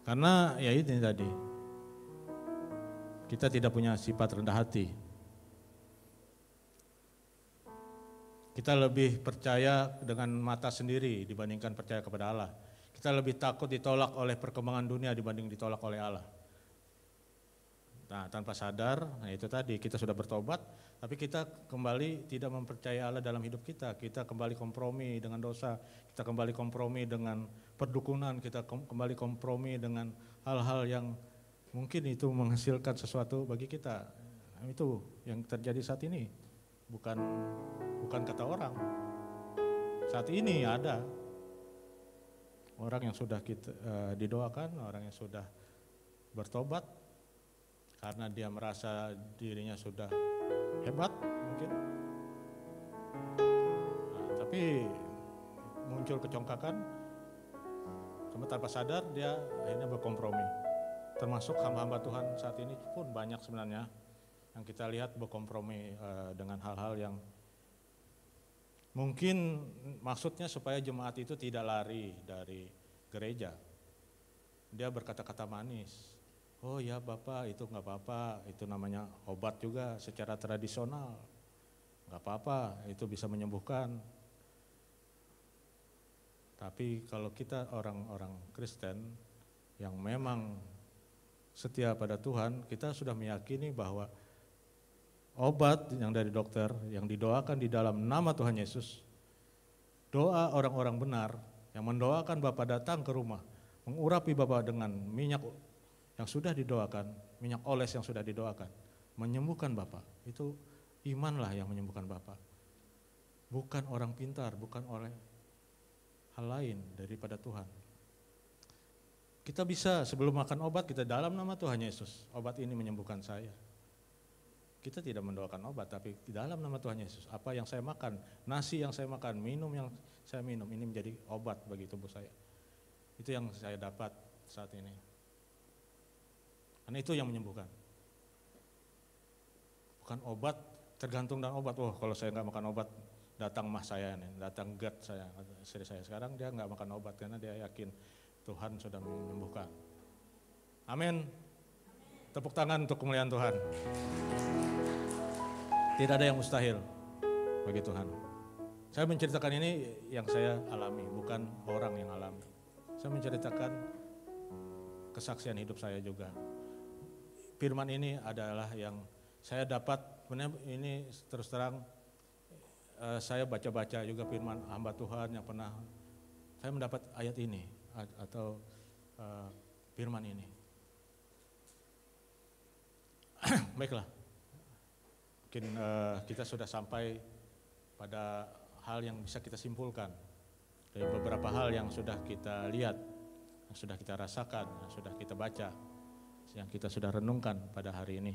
Karena ya ini tadi, kita tidak punya sifat rendah hati. Kita lebih percaya dengan mata sendiri dibandingkan percaya kepada Allah. Kita lebih takut ditolak oleh perkembangan dunia dibanding ditolak oleh Allah. Nah, tanpa sadar, itu tadi kita sudah bertobat, tapi kita kembali tidak mempercayai Allah dalam hidup kita. Kita kembali kompromi dengan dosa, kita kembali kompromi dengan perdukunan, kita kembali kompromi dengan hal-hal yang mungkin itu menghasilkan sesuatu bagi kita. Itu yang terjadi saat ini, bukan kata orang. Saat ini ada orang yang sudah kita didoakan, orang yang sudah bertobat karena dia merasa dirinya sudah hebat mungkin. Tapi muncul kecongkakan, cuma tanpa sadar dia akhirnya berkompromi. Termasuk hamba-hamba Tuhan saat ini pun banyak sebenarnya yang kita lihat berkompromi dengan hal-hal yang mungkin maksudnya supaya jemaat itu tidak lari dari gereja. Dia berkata-kata manis. Oh ya Bapak, itu nggak apa-apa, itu namanya obat juga secara tradisional. Nggak apa-apa, itu bisa menyembuhkan. Tapi kalau kita orang-orang Kristen yang memang setia pada Tuhan, kita sudah meyakini bahwa obat yang dari dokter, yang didoakan di dalam nama Tuhan Yesus, doa orang-orang benar yang mendoakan Bapak datang ke rumah, mengurapi Bapak dengan minyak yang sudah didoakan, minyak oles yang sudah didoakan, menyembuhkan Bapak. Itu imanlah yang menyembuhkan Bapak. Bukan orang pintar, bukan oleh hal lain daripada Tuhan. Kita bisa sebelum makan obat, kita dalam nama Tuhan Yesus, obat ini menyembuhkan saya. Kita tidak mendoakan obat, tapi di dalam nama Tuhan Yesus, apa yang saya makan, nasi yang saya makan, minum yang saya minum, ini menjadi obat bagi tubuh saya. Itu yang saya dapat saat ini. Karena itu yang menyembuhkan. Bukan obat, tergantung dengan obat. Oh, kalau saya nggak makan obat, datang mah saya nih, datang GERD saya, istri saya. Sekarang dia nggak makan obat karena dia yakin Tuhan sudah menyembuhkan. Amin. Tepuk tangan untuk kemuliaan Tuhan. Tidak ada yang mustahil bagi Tuhan. Saya menceritakan ini yang saya alami, bukan orang yang alami. Saya menceritakan kesaksian hidup saya juga. Firman ini adalah yang saya dapat, ini terus terang saya baca-baca juga firman hamba Tuhan yang pernah, saya mendapat ayat ini atau firman ini. Baiklah, mungkin kita sudah sampai pada hal yang bisa kita simpulkan dari beberapa hal yang sudah kita lihat, yang sudah kita rasakan, yang sudah kita baca, yang kita sudah renungkan pada hari ini.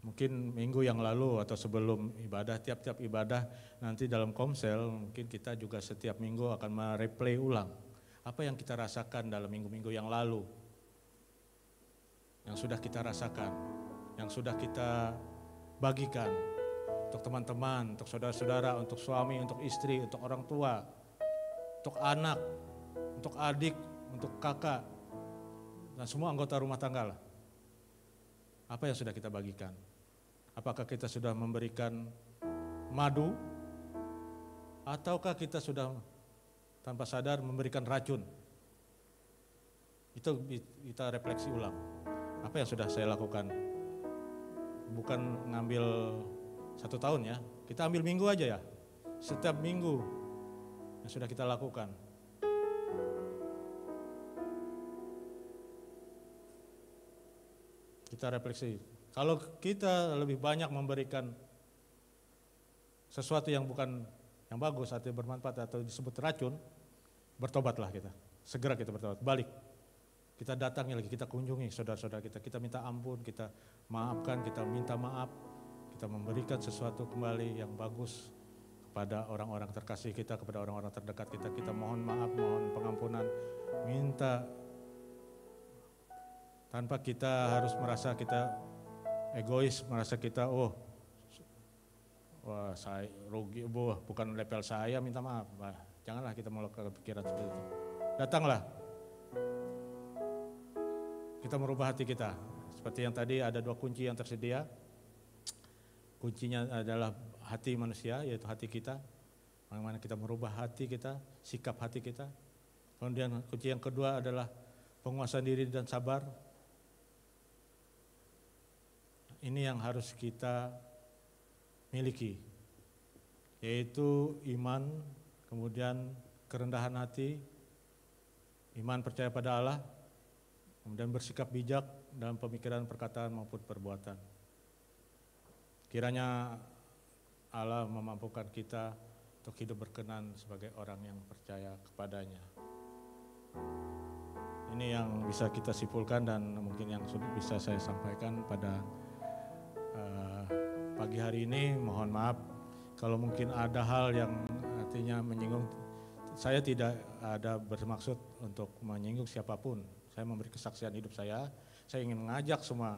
mungkin minggu yang lalu atau sebelum ibadah, tiap-tiap ibadah nanti dalam komsel mungkin kita juga setiap minggu akan mereplay ulang apa yang kita rasakan dalam minggu-minggu yang lalu, yang sudah kita rasakan, yang sudah kita bagikan untuk teman-teman, untuk saudara-saudara, untuk suami, untuk istri, untuk orang tua, untuk anak, untuk adik, untuk kakak, dan semua anggota rumah tangga lah. Apa yang sudah kita bagikan? Apakah kita sudah memberikan madu? Ataukah kita sudah tanpa sadar memberikan racun? Itu kita refleksi ulang. Apa yang sudah saya lakukan? Bukan ngambil 1 tahun ya, kita ambil minggu aja ya. Setiap minggu yang sudah kita lakukan. Kita refleksi. Kalau kita lebih banyak memberikan sesuatu yang bukan yang bagus atau bermanfaat atau disebut racun, bertobatlah kita. Segera kita bertobat, balik. Kita datangi lagi, kita kunjungi saudara-saudara kita, kita minta ampun, kita maafkan, kita minta maaf, kita memberikan sesuatu kembali yang bagus kepada orang-orang terkasih kita, kepada orang-orang terdekat kita. Kita mohon maaf, mohon pengampunan, minta tanpa kita harus merasa kita egois, merasa kita wah saya rugi, bukan level saya minta maaf. Nah, janganlah kita melakukan pikiran seperti itu. Datanglah, kita merubah hati kita. Seperti yang tadi ada 2 kunci yang tersedia. Kuncinya adalah hati manusia, yaitu hati kita. Bagaimana kita merubah hati kita, sikap hati kita. Kemudian kunci yang kedua adalah penguasaan diri dan sabar. Ini yang harus kita miliki, yaitu iman, kemudian kerendahan hati, iman percaya pada Allah, kemudian bersikap bijak dalam pemikiran, perkataan maupun perbuatan. Kiranya Allah memampukan kita untuk hidup berkenan sebagai orang yang percaya kepadanya. Ini yang bisa kita simpulkan dan mungkin yang sudah bisa saya sampaikan pada pagi hari ini. Mohon maaf kalau mungkin ada hal yang artinya menyinggung. Saya tidak ada bermaksud untuk menyinggung siapapun. Saya memberi kesaksian hidup saya. Saya ingin mengajak semua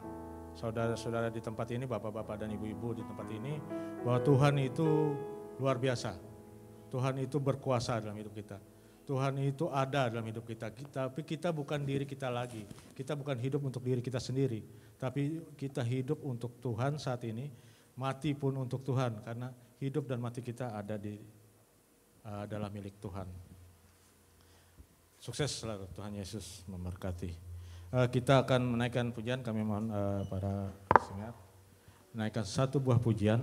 saudara-saudara di tempat ini, bapak-bapak dan ibu-ibu di tempat ini, bahwa Tuhan itu luar biasa. Tuhan itu berkuasa dalam hidup kita. Tuhan itu ada dalam hidup kita. Tapi kita bukan diri kita lagi. Kita bukan hidup untuk diri kita sendiri. Tapi kita hidup untuk Tuhan saat ini. Mati pun untuk Tuhan. Karena hidup dan mati kita ada di dalam milik Tuhan. Sukses selalu, Tuhan Yesus memberkati. Kita akan menaikkan pujian, kami mohon para pendengar menaikkan 1 buah pujian,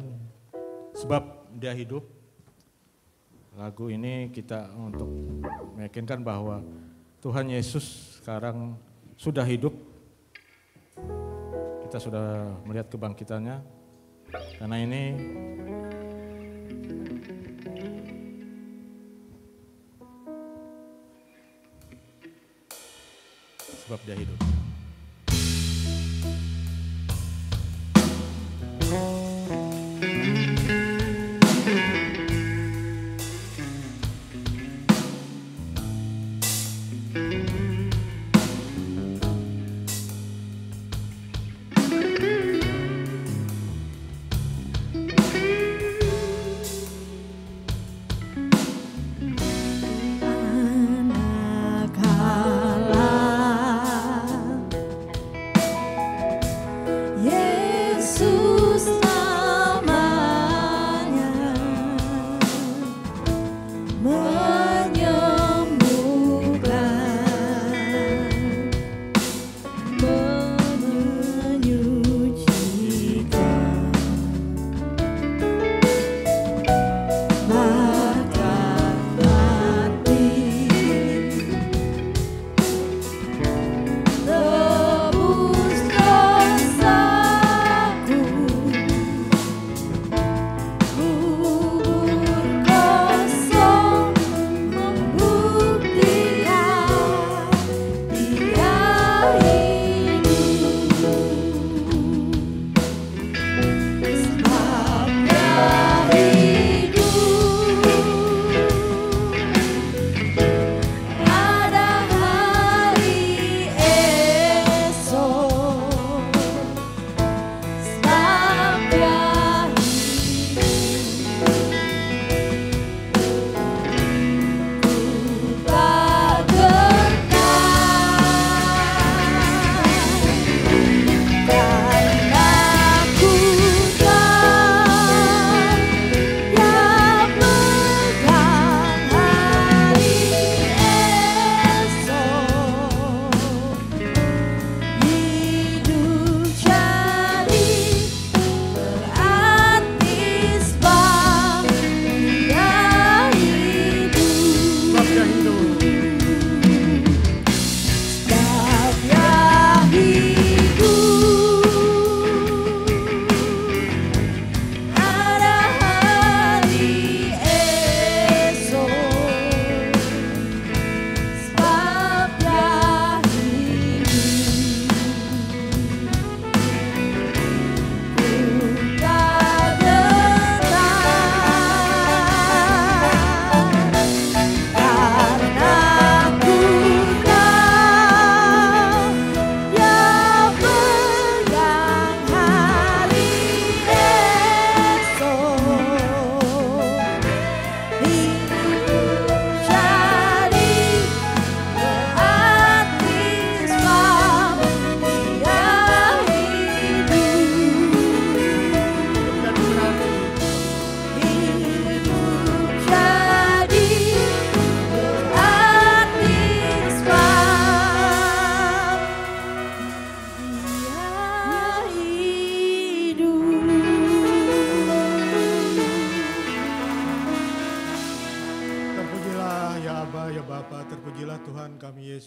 sebab Dia hidup. Lagu ini kita untuk meyakinkan bahwa Tuhan Yesus sekarang sudah hidup. Kita sudah melihat kebangkitannya, karena ini sebab Dia hidup. Anak Allah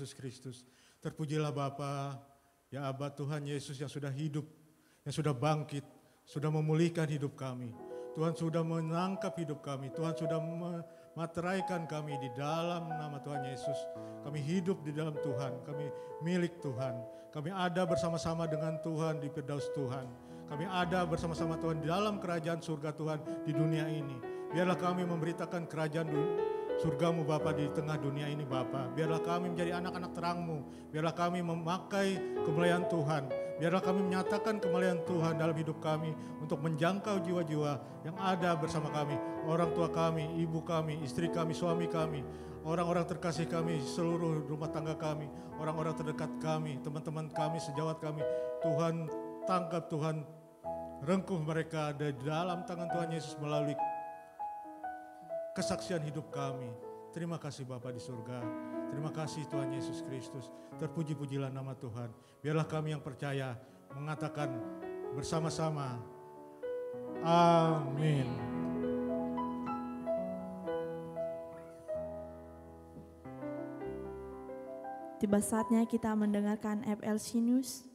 Yesus Kristus. Terpujilah Bapa, ya Aba Tuhan Yesus yang sudah hidup, yang sudah bangkit, sudah memulihkan hidup kami. Tuhan sudah menangkap hidup kami, Tuhan sudah memateraikan kami di dalam nama Tuhan Yesus. Kami hidup di dalam Tuhan, kami milik Tuhan. Kami ada bersama-sama dengan Tuhan di Firdaus Tuhan. Kami ada bersama-sama Tuhan di dalam kerajaan surga Tuhan di dunia ini. Biarlah kami memberitakan kerajaan surgamu Bapa di tengah dunia ini Bapa. Biarlah kami menjadi anak-anak terangmu. Biarlah kami memakai kemuliaan Tuhan. Biarlah kami menyatakan kemuliaan Tuhan dalam hidup kami untuk menjangkau jiwa-jiwa yang ada bersama kami. Orang tua kami, ibu kami, istri kami, suami kami, orang-orang terkasih kami, seluruh rumah tangga kami, orang-orang terdekat kami, teman-teman kami, sejawat kami. Tuhan tangkap, Tuhan rengkuh mereka di dalam tangan Tuhan Yesus melalui kesaksian hidup kami. Terima kasih Bapa di surga. Terima kasih Tuhan Yesus Kristus. Terpuji-pujilah nama Tuhan. Biarlah kami yang percaya mengatakan bersama-sama. Amin. Tiba saatnya kita mendengarkan FLC News.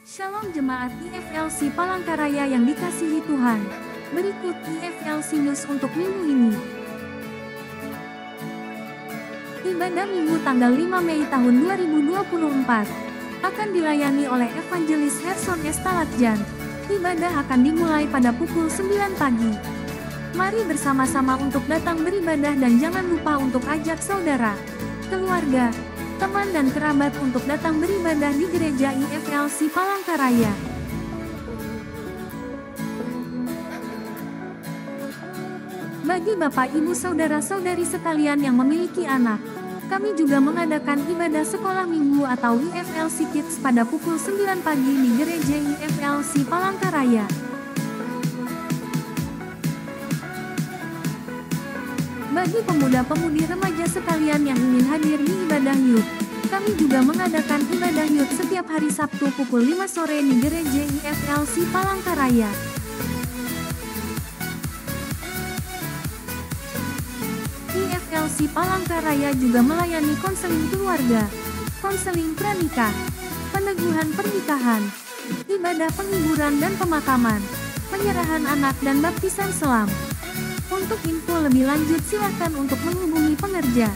Shalom jemaat IFLC Palangkaraya yang dikasihi Tuhan. Berikut IFLC News untuk minggu ini. Ibadah Minggu tanggal 5 Mei tahun 2024 akan dilayani oleh Evangelis Herson Estalatjan. Ibadah akan dimulai pada pukul 9 pagi. Mari bersama-sama untuk datang beribadah dan jangan lupa untuk ajak saudara, keluarga, teman dan kerabat untuk datang beribadah di gereja IFLC Palangkaraya. Bagi Bapak Ibu Saudara-saudari sekalian yang memiliki anak, kami juga mengadakan ibadah sekolah minggu atau IFLC Kids pada pukul 9 pagi di gereja IFLC Palangkaraya. Bagi pemuda-pemudi remaja sekalian yang ingin hadir di ibadah youth, kami juga mengadakan ibadah youth setiap hari Sabtu pukul 5 sore di gereja IFLC Palangkaraya. IFLC Palangkaraya juga melayani konseling keluarga, konseling pranikah, peneguhan pernikahan, ibadah penghiburan dan pemakaman, penyerahan anak dan baptisan selam. Untuk info lebih lanjut silakan untuk menghubungi pengerja.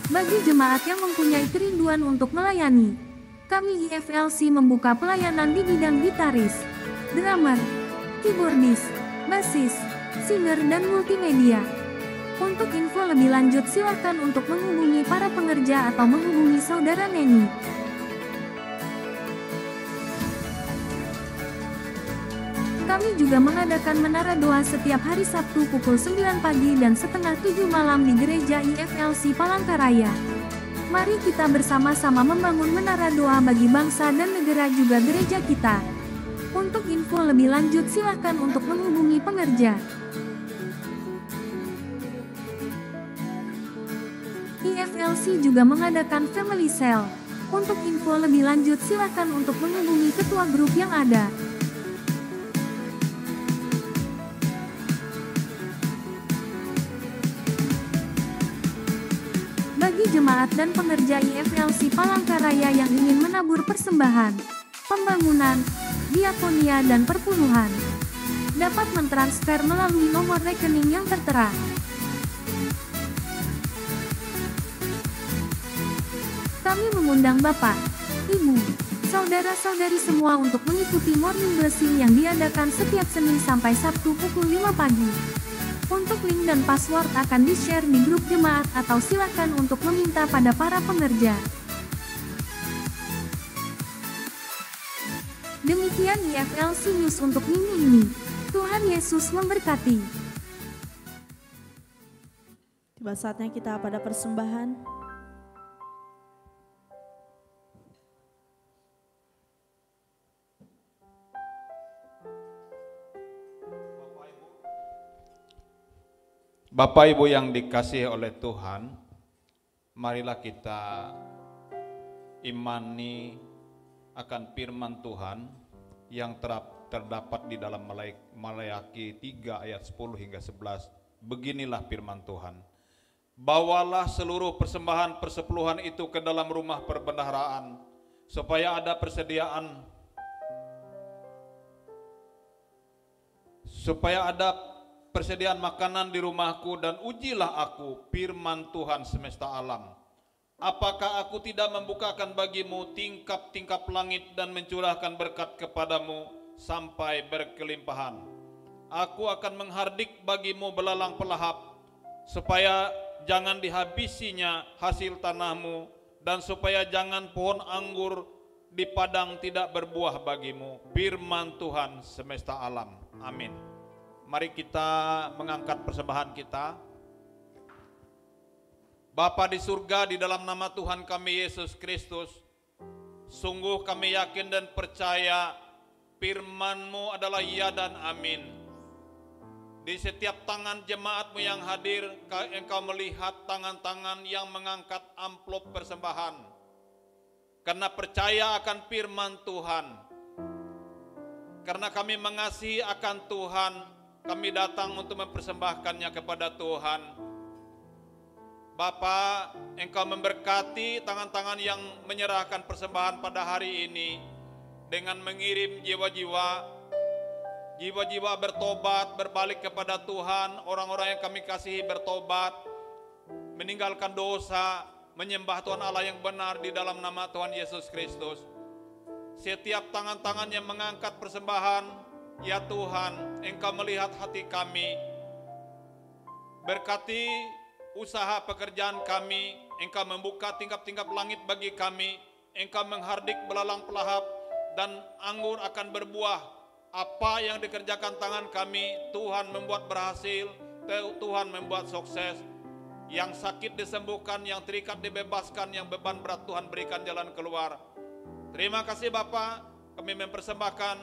Bagi jemaat yang mempunyai kerinduan untuk melayani, kami IFLC membuka pelayanan di bidang gitaris, drummer, keyboardis, bassis, singer dan multimedia. Untuk info lebih lanjut silakan untuk menghubungi para pengerja atau menghubungi saudara Neni. Kami juga mengadakan menara doa setiap hari Sabtu pukul 9 pagi dan setengah 7 malam di gereja IFLC Palangkaraya. Mari kita bersama-sama membangun menara doa bagi bangsa dan negara juga gereja kita. Untuk info lebih lanjut silakan untuk menghubungi pengerja. IFLC juga mengadakan Family Cell. Untuk info lebih lanjut silakan untuk menghubungi ketua grup yang ada. Bagi jemaat dan pengerja IFLC Palangkaraya yang ingin menabur persembahan, pembangunan, diakonia dan perpuluhan, dapat mentransfer melalui nomor rekening yang tertera. Kami mengundang Bapak, Ibu, saudara-saudari semua untuk mengikuti Morning Blessing yang diadakan setiap Senin sampai Sabtu pukul 5 pagi. Untuk link dan password akan di-share di grup jemaat atau silakan untuk meminta pada para pengerja. Demikian IFLC News untuk minggu ini. Tuhan Yesus memberkati. Tiba saatnya kita pada persembahan. Bapak Ibu yang dikasihi oleh Tuhan, marilah kita imani akan firman Tuhan yang terdapat di dalam Maleakhi 3 ayat 10 hingga 11. Beginilah firman Tuhan. Bawalah seluruh persembahan persepuluhan itu ke dalam rumah perbendaharaan, supaya ada persediaan makanan di rumahku, dan ujilah aku, firman Tuhan semesta alam. Apakah aku tidak membukakan bagimu tingkap-tingkap langit dan mencurahkan berkat kepadamu sampai berkelimpahan? Aku akan menghardik bagimu belalang pelahap, supaya jangan dihabisinya hasil tanahmu, dan supaya jangan pohon anggur di padang tidak berbuah bagimu. Firman Tuhan semesta alam. Amin. Mari kita mengangkat persembahan kita. Bapa di surga, di dalam nama Tuhan kami Yesus Kristus, sungguh kami yakin dan percaya firman-Mu adalah ya dan amin. Di setiap tangan jemaat-Mu yang hadir, Engkau melihat tangan-tangan yang mengangkat amplop persembahan. Karena percaya akan firman Tuhan, karena kami mengasihi akan Tuhan, kami datang untuk mempersembahkannya kepada Tuhan. Bapa, Engkau memberkati tangan-tangan yang menyerahkan persembahan pada hari ini dengan mengirim jiwa-jiwa bertobat, berbalik kepada Tuhan. Orang-orang yang kami kasihi bertobat, meninggalkan dosa, menyembah Tuhan Allah yang benar di dalam nama Tuhan Yesus Kristus. Setiap tangan-tangan yang mengangkat persembahan, ya Tuhan, Engkau melihat hati kami. Berkati usaha pekerjaan kami, Engkau membuka tingkap-tingkap langit bagi kami, Engkau menghardik belalang pelahap, dan anggur akan berbuah. Apa yang dikerjakan tangan kami, Tuhan membuat berhasil, Tuhan membuat sukses. Yang sakit disembuhkan, yang terikat dibebaskan, yang beban berat Tuhan berikan jalan keluar. Terima kasih Bapa, kami mempersembahkan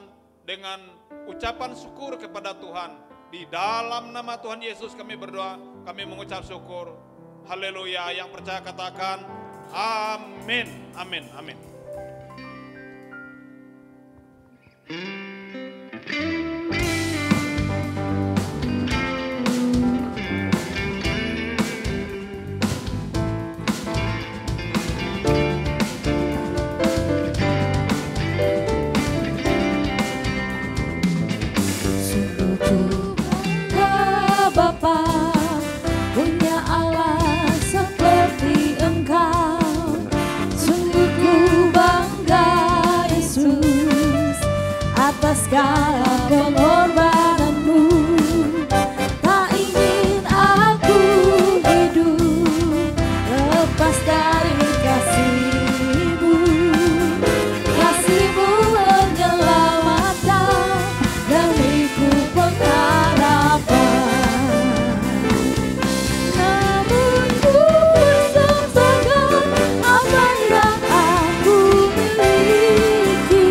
dengan ucapan syukur kepada Tuhan. Di dalam nama Tuhan Yesus kami berdoa, kami mengucap syukur. Haleluya. Yang percaya katakan amin, amin, amin. Segala pengorbananmu, tak ingin aku hidup lepas dari kasih-Mu. Kasih-Mu menyelamatkan dariku pengharapan. Namun ku rasakan apa yang aku miliki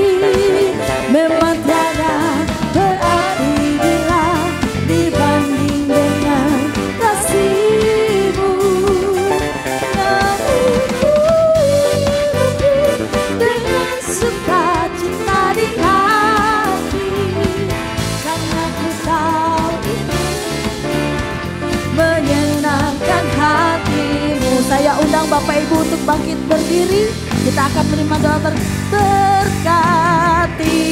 memang berarti bila dibanding dengan kasih-Mu. Namun ku dengan sukacita di hati, karena ku tahu ini menyenangkan hati-Mu. Saya undang Bapak Ibu untuk bangkit berdiri. Kita akan menerima doa berkati.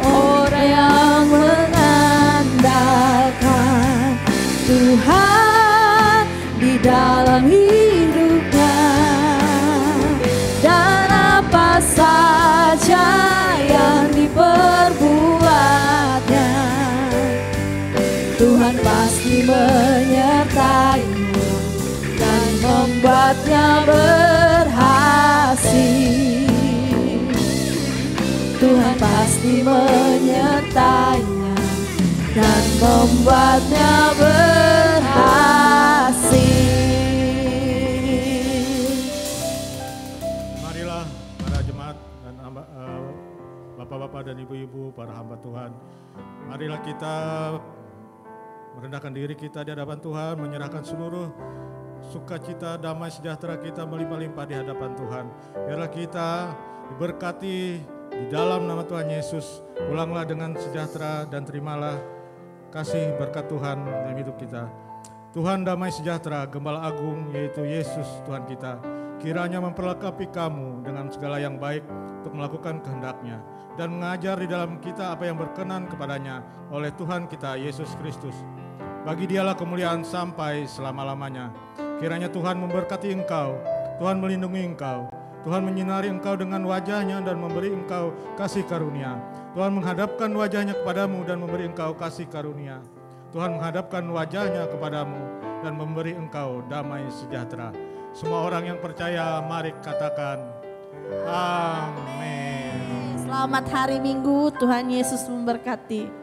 Orang yang mengandalkan Tuhan di dalam hidupnya, dan apa saja yang diperbuatnya, Tuhan pasti menyertainya dan membuatnya berhasil. Tuhan pasti menyertainya dan membuatnya berhasil. Marilah para jemaat dan bapak-bapak dan ibu-ibu, para hamba Tuhan, marilah kita merendahkan diri kita di hadapan Tuhan, menyerahkan seluruh sukacita, damai sejahtera kita melimpah-limpah di hadapan Tuhan. Biarlah kita diberkati Di dalam nama Tuhan Yesus, pulanglah dengan sejahtera dan terimalah kasih berkat Tuhan dalam hidup kita. Tuhan damai sejahtera, Gembala Agung yaitu Yesus Tuhan kita, kiranya memperlengkapi kamu dengan segala yang baik untuk melakukan kehendak-Nya dan mengajar di dalam kita apa yang berkenan kepadanya oleh Tuhan kita Yesus Kristus. Bagi Dialah kemuliaan sampai selama-lamanya. Kiranya Tuhan memberkati engkau, Tuhan melindungi engkau, Tuhan menyinari engkau dengan wajah-Nya dan memberi engkau kasih karunia. Tuhan menghadapkan wajah-Nya kepadamu dan memberi engkau kasih karunia. Tuhan menghadapkan wajah-Nya kepadamu dan memberi engkau damai sejahtera. Semua orang yang percaya, mari katakan amin. Selamat hari Minggu, Tuhan Yesus memberkati.